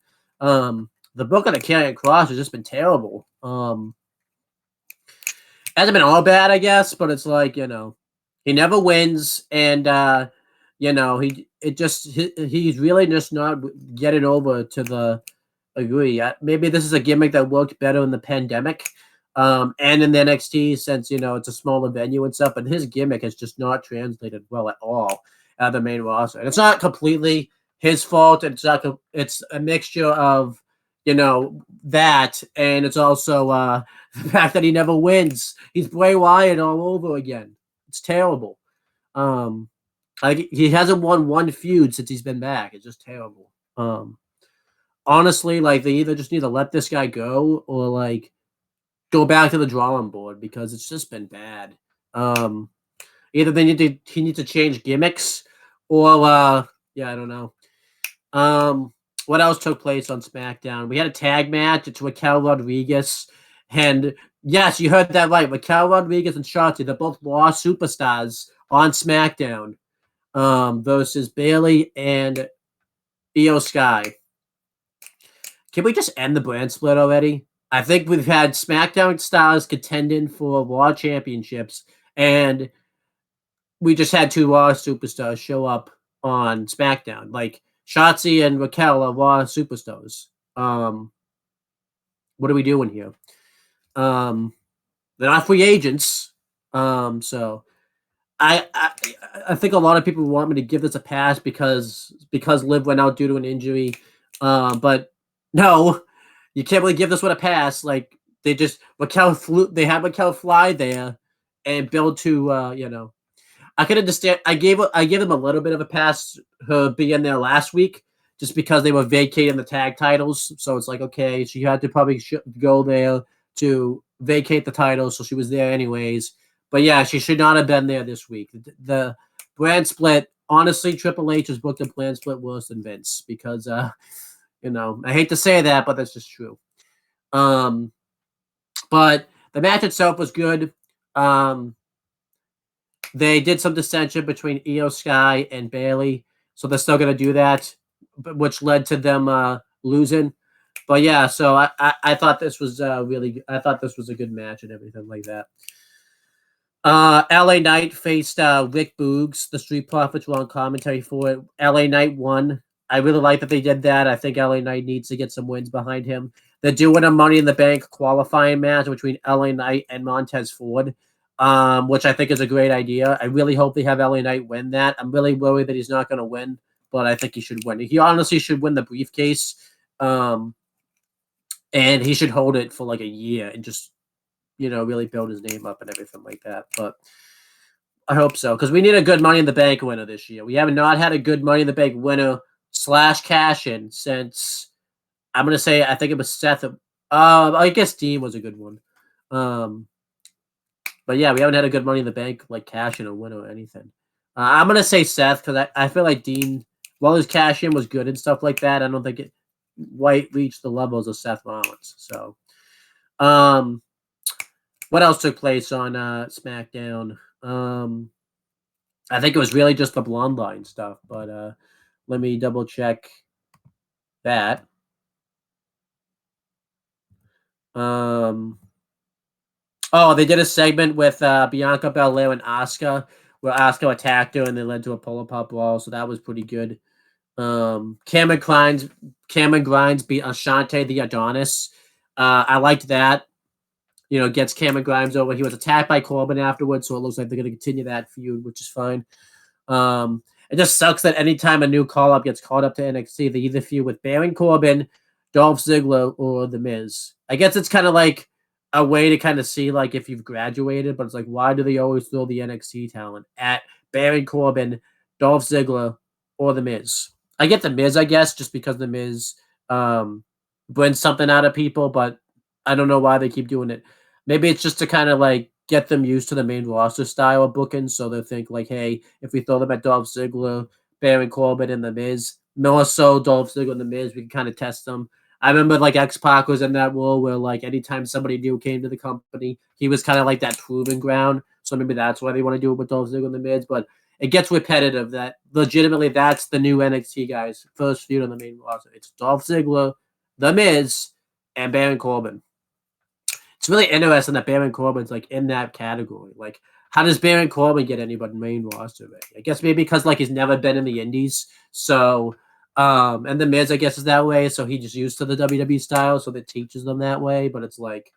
The booking of Karrion Kross has just been terrible. Hasn't been all bad, I guess, but it's like, he never wins, and he's really just not getting over to the agree. Maybe this is a gimmick that worked better in the pandemic. and in the NXT since it's a smaller venue and stuff. But his gimmick has just not translated well at all at the main roster, and it's not completely his fault. It's a mixture of that, and it's also the fact that he never wins. He's Bray Wyatt all over again. It's terrible. Like he hasn't won one feud since he's been back. It's just terrible. Honestly, like they either just need to let this guy go or like go back to the drawing board because it's just been bad. Either he needs to change gimmicks or I don't know. What else took place on SmackDown? We had a tag match. It's Raquel Rodriguez. And yes, you heard that right. Raquel Rodriguez and Shotzi, they're both Raw superstars on SmackDown versus Bayley and Io Sky. Can we just end the brand split already? I think we've had SmackDown stars contending for Raw championships, and we just had two Raw superstars show up on SmackDown. Like, Shotzi and Raquel are Raw superstars. What are we doing here? They're not free agents. So I think a lot of people want me to give this a pass because Liv went out due to an injury. But no, you can't really give this one a pass. Like they had Raquel fly there and build to I could understand. I gave them a little bit of a pass her being there last week just because they were vacating the tag titles. So it's like, okay, she had to probably go there to vacate the titles, so she was there anyways. But yeah, she should not have been there this week. The brand split, honestly, Triple H has booked a brand split worse than Vince because, I hate to say that, but that's just true. But the match itself was good. They did some dissension between Io Sky and Bayley, so they're still going to do that, which led to them losing. But yeah, so I thought this was I thought this was a good match and everything like that. LA Knight faced Rick Boogs. The Street Profits were on commentary for it. LA Knight won. I really like that they did that. I think LA Knight needs to get some wins behind him. They're doing a Money in the Bank qualifying match between LA Knight and Montez Ford. Which I think is a great idea. I really hope they have LA Knight win that. I'm really worried that he's not going to win, but I think he should win. He honestly should win the briefcase, and he should hold it for like a year and just, really build his name up and everything like that. But I hope so because we need a good Money in the Bank winner this year. We have not had a good Money in the Bank winner / cash-in since, I'm going to say, I think it was Seth. I guess Dean was a good one. But yeah, we haven't had a good Money in the Bank like cash in a win or anything. I'm gonna say Seth because I feel like Dean, while his cash in was good and stuff like that, I don't think it quite reached the levels of Seth Rollins. So, what else took place on SmackDown? I think it was really just the Blonde Line stuff, but let me double check that. Oh, they did a segment with Bianca Belair and Asuka, where Asuka attacked her and they led to a pull-up brawl, so that was pretty good. Cameron Grimes beat Ashante the Adonis. I liked that. Gets Cameron Grimes over. He was attacked by Corbin afterwards, so it looks like they're going to continue that feud, which is fine. It just sucks that anytime a new call-up gets called up to NXT, they either feud with Baron Corbin, Dolph Ziggler, or The Miz. I guess it's kind of like a way to kind of see like if you've graduated, but it's like, why do they always throw the NXT talent at Baron Corbin, Dolph Ziggler, or The Miz? I get The Miz, I guess, just because The Miz brings something out of people, but I don't know why they keep doing it. Maybe it's just to kind of like get them used to the main roster style of booking, so they think like, hey, if we throw them at Dolph Ziggler, Baron Corbin, and The Miz, more so Dolph Ziggler and The Miz, we can kind of test them. I remember like X-Pac was in that role where like anytime somebody new came to the company, he was kind of like that proving ground. So maybe that's why they want to do it with Dolph Ziggler and The Miz. But it gets repetitive that legitimately that's the new NXT guys. First feud on the main roster. It's Dolph Ziggler, The Miz, and Baron Corbin. It's really interesting that Baron Corbin's like in that category. Like, how does Baron Corbin get anybody main roster? Right? I guess maybe because like he's never been in the Indies. So and The Miz, I guess, is that way. So he's just used to the WWE style, so that teaches them that way. But it's like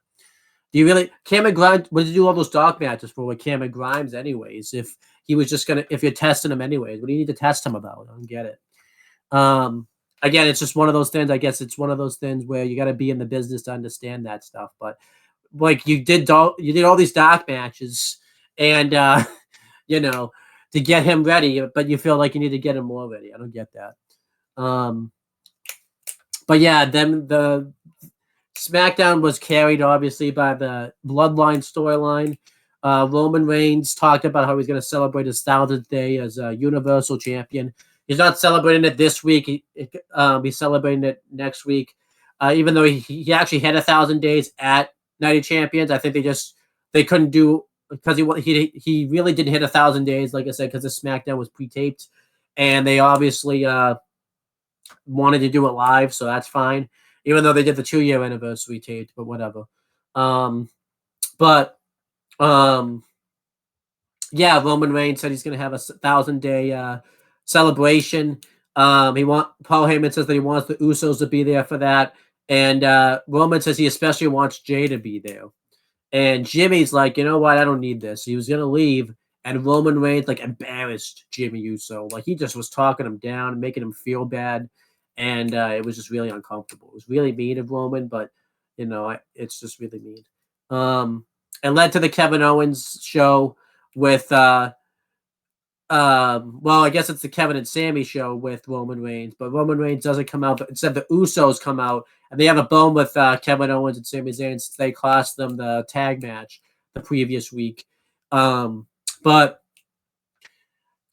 Do you really Cameron Grimes? What did you do all those dark matches for with Cameron Grimes, anyways? If he was just gonna, if you're testing him anyways, what do you need to test him about? I don't get it. Again, it's just one of those things. I guess it's one of those things where you got to be in the business to understand that stuff. But like you did all these dark matches, and to get him ready, but you feel like you need to get him more ready. I don't get that. But yeah, then the SmackDown was carried obviously by the Bloodline storyline. Roman Reigns talked about how he's going to celebrate his 1,000th day as a Universal Champion. He's not celebrating it this week. He's celebrating it next week. Even though he actually had 1,000 days at Night of Champions, I think they couldn't do because he really didn't hit 1,000 days, like I said, because the SmackDown was pre-taped, and they obviously wanted to do it live, so that's fine. Even though they did the 2-year anniversary taped, but whatever. Yeah, Roman Reigns said he's going to have a 1,000-day celebration. Paul Heyman says that he wants the Usos to be there for that, and Roman says he especially wants Jay to be there. And Jimmy's like, you know what? I don't need this. He was going to leave, and Roman Reigns like embarrassed Jimmy Uso. Like he just was talking him down and making him feel bad, and it was just really uncomfortable. It was really mean of Roman, but it's just really mean. It led to the Kevin Owens show with I guess it's the Kevin and Sammy show with Roman Reigns, but Roman Reigns doesn't come out, but instead the Usos come out, and they have a bone with Kevin Owens and Sami Zayn since they cost them the tag match the previous week. But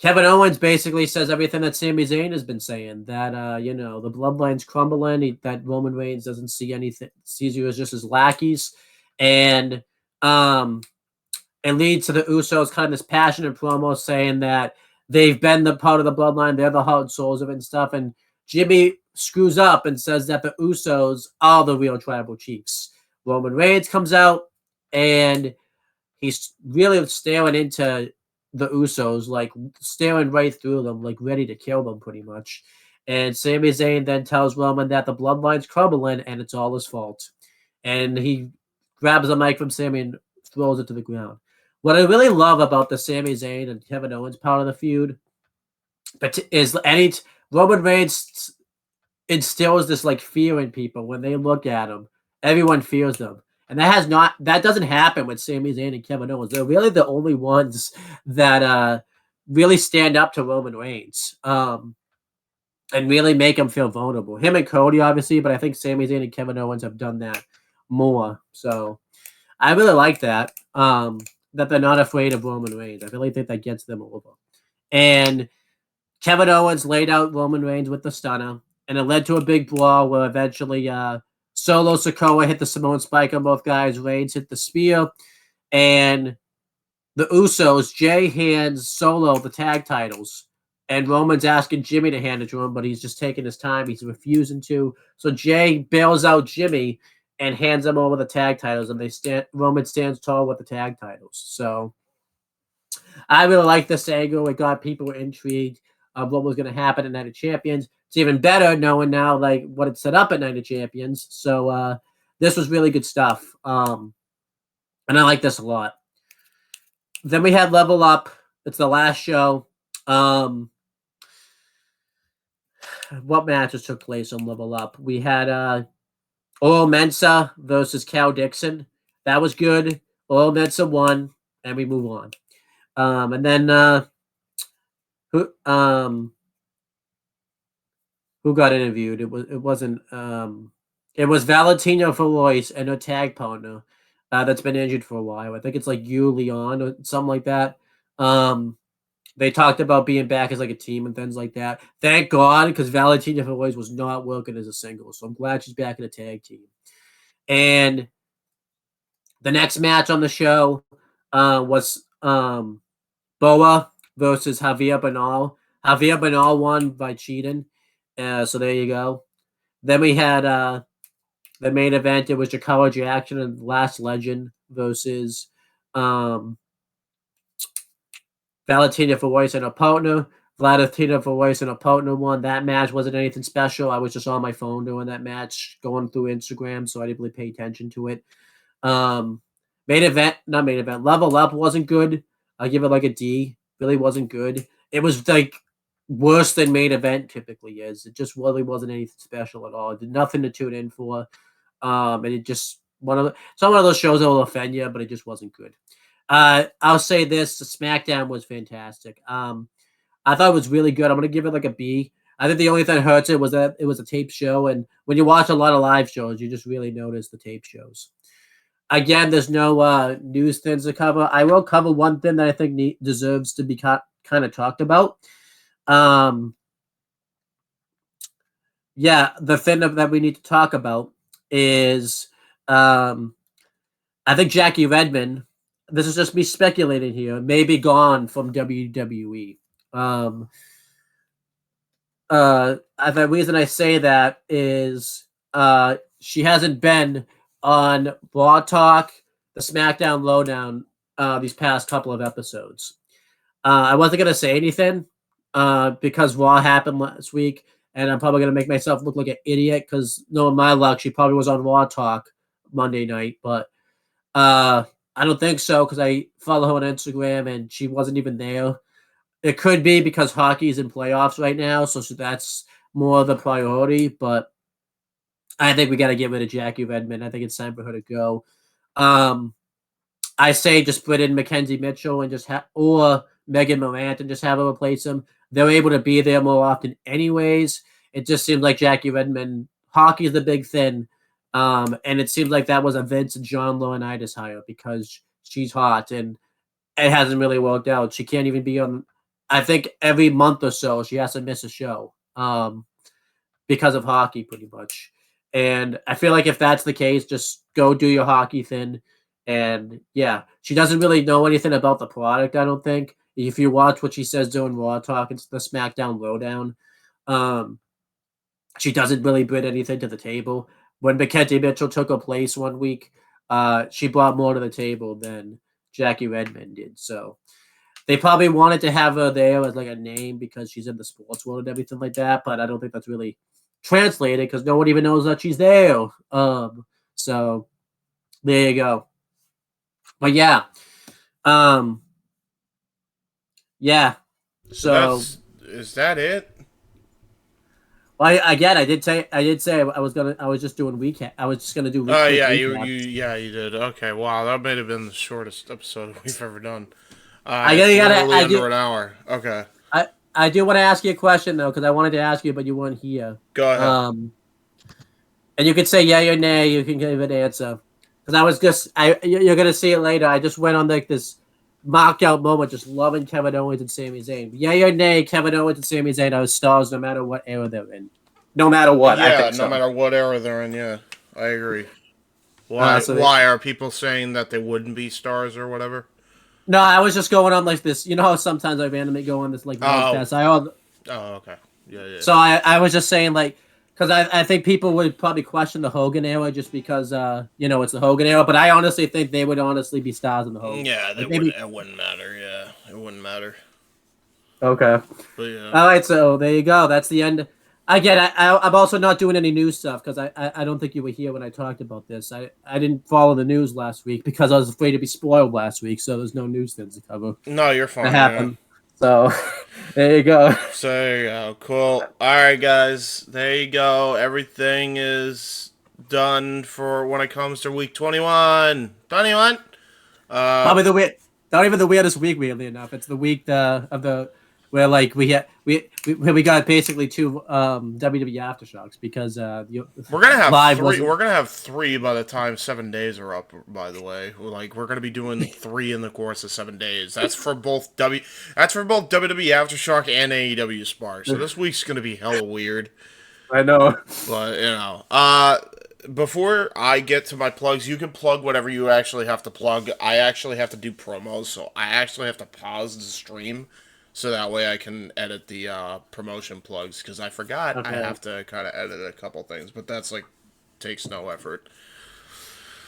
Kevin Owens basically says everything that Sami Zayn has been saying, that the bloodline's crumbling, that Roman Reigns doesn't see anything, sees you as just as lackeys, and it leads to the Usos kind of this passionate promo saying that they've been the part of the bloodline, they're the heart and souls of it and stuff. And Jimmy screws up and says that the Usos are the real tribal chiefs. Roman Reigns comes out and he's really staring into the Usos, like staring right through them, like ready to kill them pretty much. And Sami Zayn then tells Roman that the bloodline's crumbling and it's all his fault. And he grabs the mic from Sami and throws it to the ground. What I really love about the Sami Zayn and Kevin Owens part of the feud, is Roman Reigns instills this like fear in people when they look at him. Everyone fears them, and that doesn't happen with Sami Zayn and Kevin Owens. They're really the only ones that really stand up to Roman Reigns and really make him feel vulnerable. Him and Cody, obviously, but I think Sami Zayn and Kevin Owens have done that more. So I really like that. That they're not afraid of Roman Reigns. I really think that gets them over. And Kevin Owens laid out Roman Reigns with the stunner, and it led to a big brawl where eventually Solo Sikoa hit the Samoan Spike on both guys. Reigns hit the spear, and the Usos, Jay hands Solo the tag titles, and Roman's asking Jimmy to hand it to him, but he's just taking his time. He's refusing to. So Jay bails out Jimmy and hands them over the tag titles, and Roman stands tall with the tag titles. So I really like this angle. It got people intrigued of what was going to happen at Night of Champions. It's even better knowing now like what it set up at Night of Champions. So this was really good stuff. And I like this a lot. Then we had Level Up. It's the last show. What matches took place on Level Up? We had Oral Mensa versus Cal Dixon. That was good. Oral Mensa won, and we move on. And then who got interviewed? It was Valentino Feroz and her tag partner that's been injured for a while. I think it's like Yu Leon or something like that. They talked about being back as like a team and things like that. Thank God, because Valentina Feroz was not working as a single. So I'm glad she's back in a tag team. And the next match on the show was Boa versus Javier Bernal. Javier Bernal won by cheating. So there you go. Then we had the main event. It was Jakara Jackson and Last Legend versus Valentina Feroz and a partner. Valentina Feroz and a partner won. That match wasn't anything special. I was just on my phone doing that match, going through Instagram, so I didn't really pay attention to it. not main event. Level Up wasn't good. I give it like a D. Really wasn't good. It was like worse than main event typically is. It just really wasn't anything special at all. It did nothing to tune in for. And it just it's not one of those shows that will offend you, but it just wasn't good. I'll say this: the SmackDown was fantastic. I thought it was really good. I'm gonna give it like a B. I think the only thing that hurts it was that it was a tape show, and when you watch a lot of live shows, you just really notice the tape shows. Again, there's no news things to cover. I will cover one thing that I think deserves to be kind of talked about. Yeah, the thing that we need to talk about is I think Jackie Redmond, this is just me speculating here, may be gone from WWE. The reason I say that is she hasn't been on Raw Talk, the SmackDown Lowdown these past couple of episodes. I wasn't going to say anything because Raw happened last week, and I'm probably going to make myself look like an idiot because, knowing my luck, she probably was on Raw Talk Monday night, but I don't think so because I follow her on Instagram, and she wasn't even there. It could be because hockey's in playoffs right now, so that's more of the priority. But I think we got to get rid of Jackie Redmond. I think it's time for her to go. I say just put in Mackenzie Mitchell and or Megan Morant and just have her replace him. They're able to be there more often, anyways. It just seems like Jackie Redmond. Hockey is the big thing, and it seems like that was a Vince and John Laurinaitis hire because she's hot and it hasn't really worked out. She can't even be on. I think every month or so she has to miss a show because of hockey, pretty much. And I feel like if that's the case, just go do your hockey thing. And yeah, she doesn't really know anything about the product, I don't think. If you watch what she says during Raw Talk, it's the SmackDown Lowdown. She doesn't really bring anything to the table. When Mackenzie Mitchell took her place one week, she brought more to the table than Jackie Redmond did. So they probably wanted to have her there as like a name because she's in the sports world and everything like that, but I don't think that's really translated because no one even knows that she's there. So there you go. But yeah. Yeah. So is that it? Well, I did say I was just doing recap. I was just gonna do. Oh yeah, you did. Okay, wow, that might have been the shortest episode we've ever done. Under an hour. Okay. I do want to ask you a question though, because I wanted to ask you, but you weren't here. Go ahead. And you can say yay or nay. You can give an answer. Because I was you're gonna see it later. I just went on like this knockout moment, just loving Kevin Owens and Sami Zayn. Yay or nay, Kevin Owens and Sami Zayn are stars no matter what era they're in. No matter what. Yeah, I think so. No matter what era they're in. Yeah, I agree. Why are people saying that they wouldn't be stars or whatever? No, I was just going on like this. You know how sometimes I randomly go on this like test. Oh, okay. Yeah. So I was just saying like, because I think people would probably question the Hogan era just because it's the Hogan era. But I honestly think they would honestly be stars in the Hogan. Yeah, it wouldn't matter. Yeah, it wouldn't matter. Okay. But yeah. All right, so there you go. That's the end. Again, I'm also not doing any news stuff because I don't think you were here when I talked about this. I didn't follow the news last week because I was afraid to be spoiled last week, so there's no news things to cover. No, you're fine. That happened. Yeah. So there you go. So there you go. Cool. All right, guys. There you go. Everything is done for when it comes to week 21. 21. Probably not even the weirdest week, weirdly enough. It's the week where like we got basically two WWE Aftershocks because we're gonna have three. We're gonna have three by the time 7 days are up. By the way, we're gonna be doing 3 in the course of 7 days. That's for both WWE Aftershock and AEW Spark. So this week's gonna be hella weird. I know, but before I get to my plugs, you can plug whatever you actually have to plug. I actually have to do promos, so I actually have to pause the stream. So that way I can edit the promotion plugs, because I forgot I have to kind of edit a couple things, but that's takes no effort.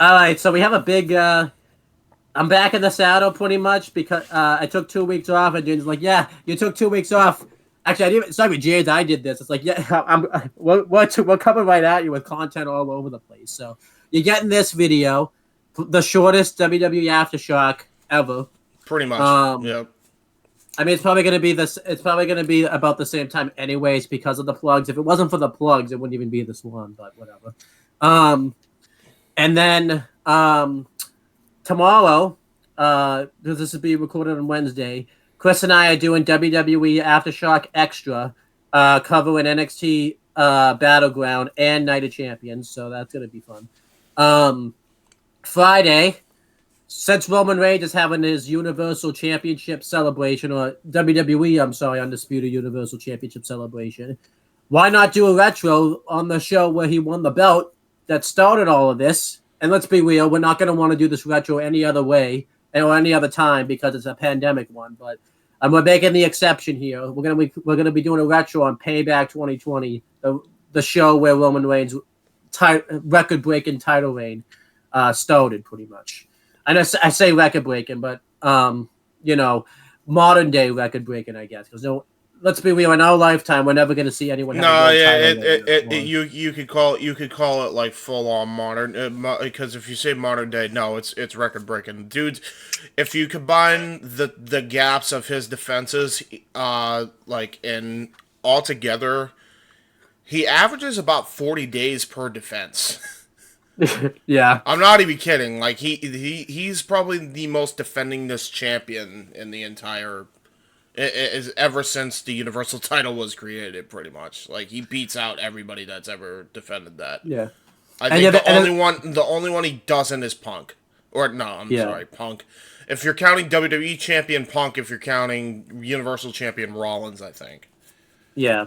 All right, so we have a big. I'm back in the saddle pretty much because I took 2 weeks off, and Jane's like, "Yeah, you took 2 weeks off." Actually, I didn't. Sorry, with James, I did this. It's like, yeah, we're coming right at you with content all over the place. So you're getting this video. the shortest WWE Aftershock ever. Pretty much. Yep. I mean, it's probably going to be this. It's probably going to be about the same time, anyways, because of the plugs. If it wasn't for the plugs, it wouldn't even be this long. But whatever. And then tomorrow, because this will be recorded on Wednesday, Chris and I are doing WWE Aftershock Extra, covering NXT Battleground and Night of Champions. So that's going to be fun. Friday, since Roman Reigns is having his Universal Championship celebration, or WWE, Undisputed Universal Championship celebration, why not do a retro on the show where he won the belt that started all of this? And let's be real, we're not going to want to do this retro any other way or any other time because it's a pandemic one. But we're making the exception here. We're gonna be doing a retro on Payback 2020, the show where Roman Reigns' record-breaking title reign started, pretty much. I say record-breaking, but modern day record-breaking, I guess. Because let's be real, in our lifetime, we're never going to see anyone. You could call it like full-on modern, because if you say modern day, no, it's record-breaking, dude. If you combine the gaps of his defenses, in altogether, he averages about 40 days per defense. Yeah, I'm not even kidding. Like he's probably the most defending this champion in the entire. Is ever since the Universal title was created, pretty much. Like he beats out everybody that's ever defended that. Yeah, I think the only one he doesn't is Punk. Or no, sorry, Punk. If you're counting WWE champion Punk, if you're counting Universal champion Rollins, I think. Yeah.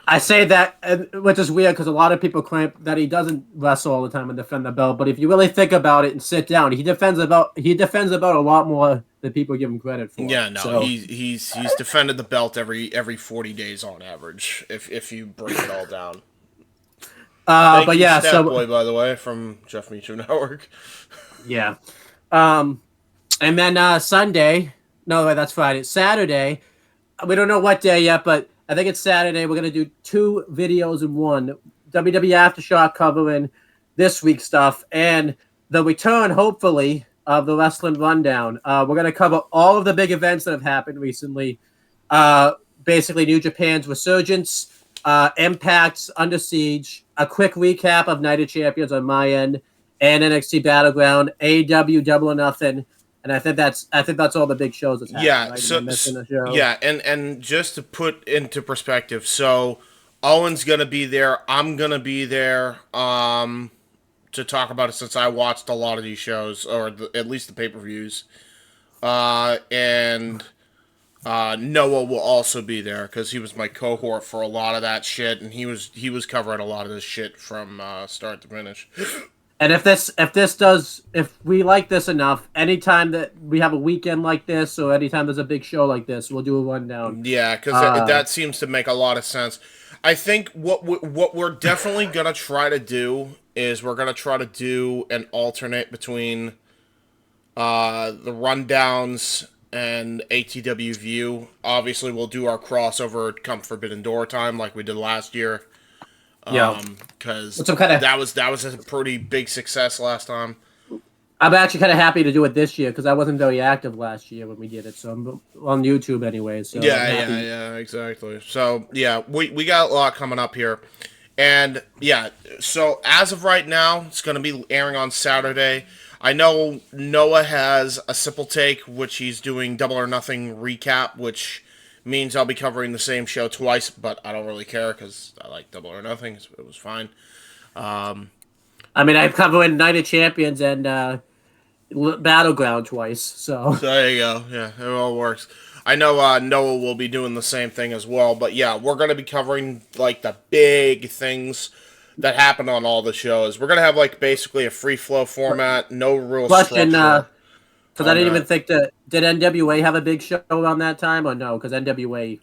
I say that, which is weird because a lot of people claim that he doesn't wrestle all the time and defend the belt. But if you really think about it and sit down, he defends about a lot more than people give him credit for. Yeah, no, so. he's defended the belt every 40 days on average. If you break it all down. But yeah, Stat Boy, by the way, from Jeff Meacham Network. Yeah, and then Sunday. No, wait, that's Friday. Saturday. We don't know what day yet, but I think it's Saturday. We're going to do 2 videos in one. WWE Aftershock covering this week's stuff and the return, hopefully, of the Wrestling Rundown. We're going to cover all of the big events that have happened recently. Basically, New Japan's resurgence, Impact's Under Siege, a quick recap of Night of Champions on my end, and NXT Battleground, AEW Double or Nothing. And I think that's all the big shows that's happening. Yeah, right? And just to put into perspective, so Owen's gonna be there, I'm gonna be there, to talk about it since I watched a lot of these shows, or at least the pay-per-views. And Noah will also be there because he was my cohort for a lot of that shit, and he was covering a lot of this shit from start to finish. And if we like this enough, anytime that we have a weekend like this, or anytime there's a big show like this, we'll do a rundown. Yeah, because that seems to make a lot of sense. I think what we're definitely gonna try to do is we're gonna try to do an alternate between the rundowns and ATW View. Obviously, we'll do our crossover come Forbidden Door time like we did last year. Yeah, because that was a pretty big success last time. I'm actually kind of happy to do it this year because I wasn't very active last year when we did it, so I'm on YouTube anyway. So yeah, exactly. So yeah, we got a lot coming up here, and yeah, so as of right now, it's going to be airing on Saturday. I know Noah has a Simple Take, which he's doing Double or Nothing recap, which means I'll be covering the same show twice, but I don't really care because I like Double or Nothing. It was fine. I mean, I'm covering Night of Champions and Battleground twice, so there you go. Yeah, it all works. I know Noah will be doing the same thing as well, but yeah, we're going to be covering like the big things that happen on all the shows. We're going to have like basically a free flow format, no real structure. Because I didn't even think did NWA have a big show around that time or no? Because NWA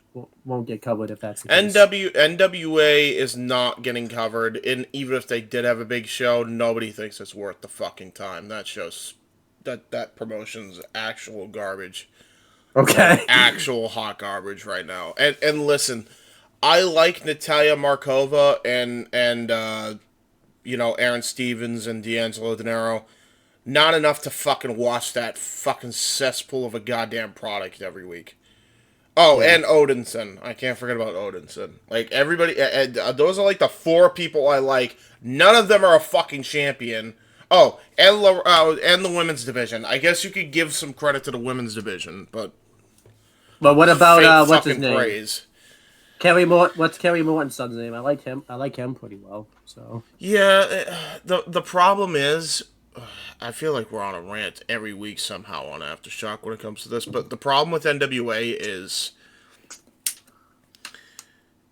won't get covered if that's the case. NWA is not getting covered, and even if they did have a big show, nobody thinks it's worth the fucking time. That show's that promotion's actual garbage. Okay, like, actual hot garbage right now. And listen, I like Natalia Markova and Aaron Stevens and D'Angelo De Niro. not enough to fucking watch that fucking cesspool of a goddamn product every week. Oh, Yeah. and Odinson. I can't forget about Odinson. Like, everybody, those are like the 4 people I like. None of them are a fucking champion. Oh, and the women's division. I guess you could give some credit to the women's division, but But what about fake what's his fucking name? praise. Kerry Morton. What's Kerry Morton's son's name? I like him. I like him pretty well. So Yeah, the problem is, I feel like we're on a rant every week somehow on Aftershock when it comes to this, but the problem with NWA is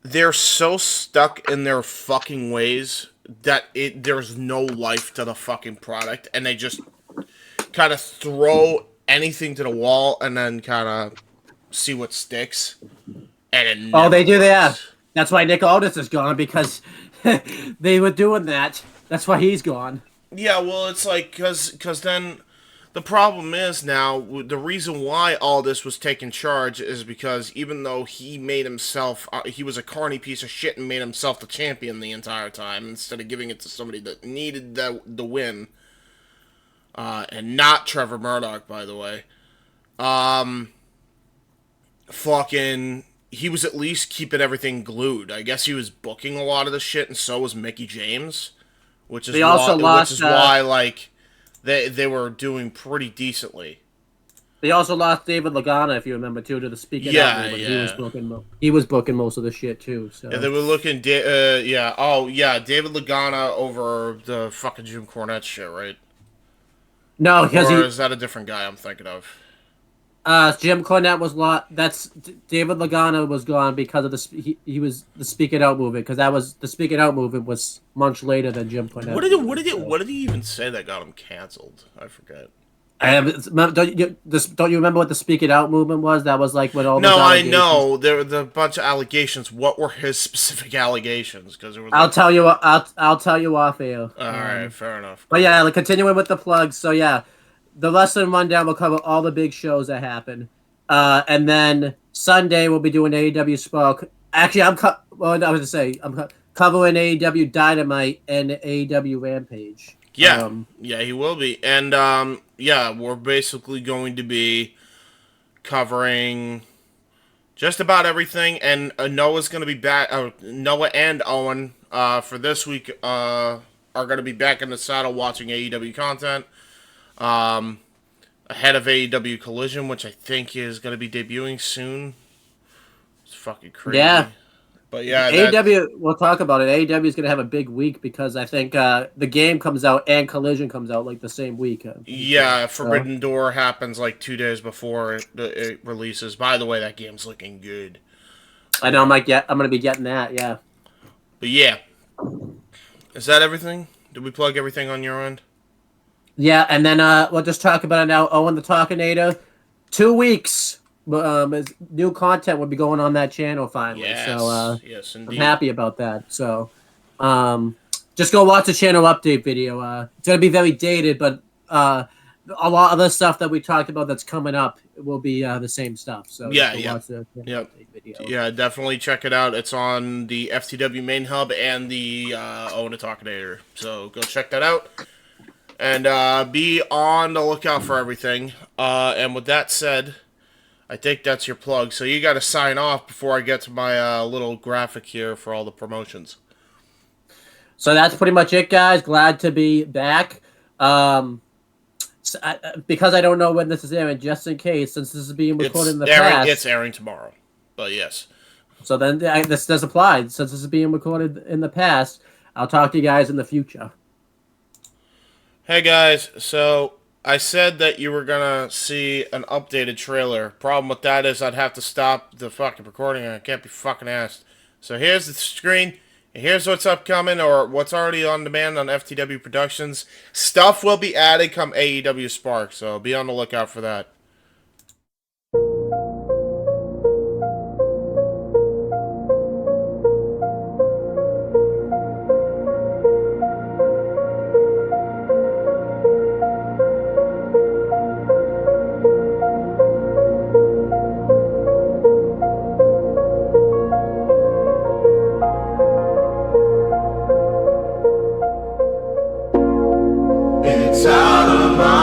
they're so stuck in their fucking ways that there's no life to the fucking product, and they just kind of throw anything to the wall and then kind of see what sticks. And it never they do that. works. That's why Nick Aldis is gone because they were doing that. That's why he's gone. Yeah, well, it's like, because then the problem is now, the reason why all this was taking charge is because even though he made himself, he was a carny piece of shit and made himself the champion the entire time, instead of giving it to somebody that needed the win, and not Trevor Murdoch, by the way, fucking, he was at least keeping everything glued. I guess he was booking a lot of the shit, and so was Mickey James. Which is They also lost, why like they were doing pretty decently. They also lost David Lagana, if you remember, too, to the speaking Yeah, out movement. yeah. He was booking most of the shit too. So Yeah, they were looking. David Lagana over the fucking Jim Cornette shit, right? no, because Or is that a different guy I'm thinking of? Jim Cornette was lost. That's David Lagana was gone because of he was the speaking out movement, because that was the speaking out movement was much later than Jim Cornette. What did he even say that got him canceled? I forget. Don't you remember what the speaking out movement was? That was like when all No, those I allegations- know there were a bunch of allegations. What were his specific allegations? Because I'll tell you. I'll tell you off air. All right, fair enough. But yeah, like, continuing with the plugs. So yeah, the wrestling rundown will cover all the big shows that happen, and then Sunday we'll be doing AEW Spark. Actually, I'm covering AEW Dynamite and AEW Rampage. Yeah, yeah, he will be, and yeah, we're basically going to be covering just about everything, and Noah's going to be back. Noah and Owen for this week are going to be back in the saddle watching AEW content. Ahead of AEW Collision, which I think is going to be debuting soon. It's fucking crazy. Yeah. But yeah, AEW, we'll talk about it. AEW is going to have a big week because I think the game comes out and Collision comes out like the same week. Yeah, Forbidden Door happens like 2 days before it releases. By the way, that game's looking good. I know. I'm going to be getting that. Yeah. But yeah, is that everything? Did we plug everything on your end? Yeah, and then we'll just talk about it now. Owen the Talkinator, 2 weeks. New content will be going on that channel finally. Yes, so yes, I'm indeed. happy about that. So just go watch the channel update video. It's going to be very dated, but a lot of the stuff that we talked about that's coming up will be the same stuff. So Yeah, just go yeah. watch the Yep. update video. Yeah, definitely check it out. It's on the FTW main hub and the Owen the Talkinator. So go check that out. And be on the lookout for everything. And with that said, I think that's your plug. So you got to sign off before I get to my little graphic here for all the promotions. So that's pretty much it, guys. Glad to be back. Because I don't know when this is airing, just in case, since this is being recorded in the past. It's airing tomorrow. But yes. So then this does apply. Since this is being recorded in the past, I'll talk to you guys in the future. Hey guys, so I said that you were gonna see an updated trailer. Problem with that is I'd have to stop the fucking recording and I can't be fucking asked. So here's the screen, and here's what's upcoming or what's already on demand on FTW Productions. Stuff will be added come AEW Spark, so be on the lookout for that. It's out of my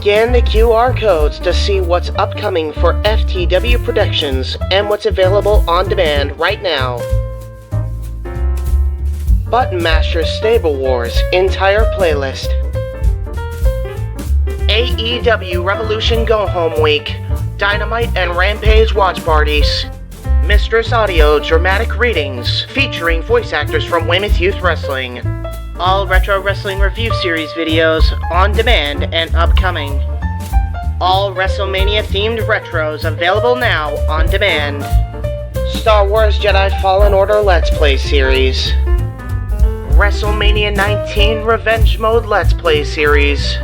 Scan the QR codes to see what's upcoming for FTW Productions and what's available on demand right now. Button Masters Stable Wars entire playlist. AEW Revolution Go Home Week, Dynamite and Rampage watch parties. Mistress Audio dramatic readings featuring voice actors from Weymouth Youth Wrestling. All Retro Wrestling Review Series videos on demand and upcoming. All WrestleMania themed retros available now on demand. Star Wars Jedi Fallen Order Let's Play series. WrestleMania 19 Revenge Mode Let's Play series.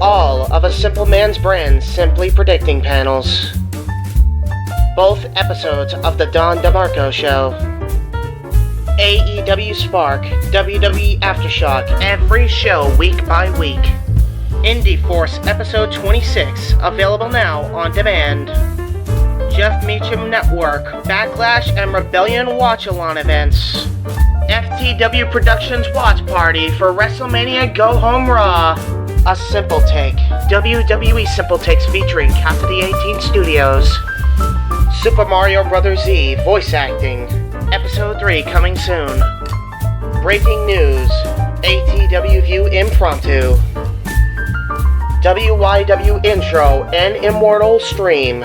All of A Simple Man's Brand Simply Predicting panels. Both episodes of The Don DeMarco Show. AEW Spark, WWE Aftershock, every show week by week. Indie Force Episode 26, available now on demand. Jeff Meacham Network, Backlash and Rebellion Watch-Along events. FTW Productions Watch Party for WrestleMania Go Home Raw. A Simple Take, WWE Simple Takes featuring Cassidy 18 Studios. Super Mario Bros. Z voice acting, Episode 3 coming soon. Breaking news, ATW View Impromptu. WYW Intro and Immortal Stream.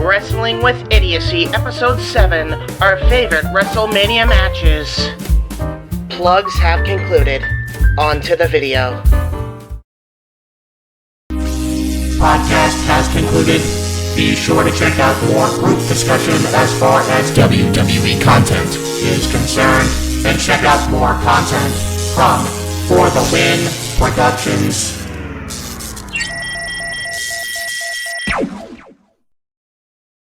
Wrestling with Idiocy Episode 7, our favorite WrestleMania matches. Plugs have concluded. On to the video. Podcast has concluded. Be sure to check out more group discussion as far as WWE content is concerned, and check out more content from For the Win Productions.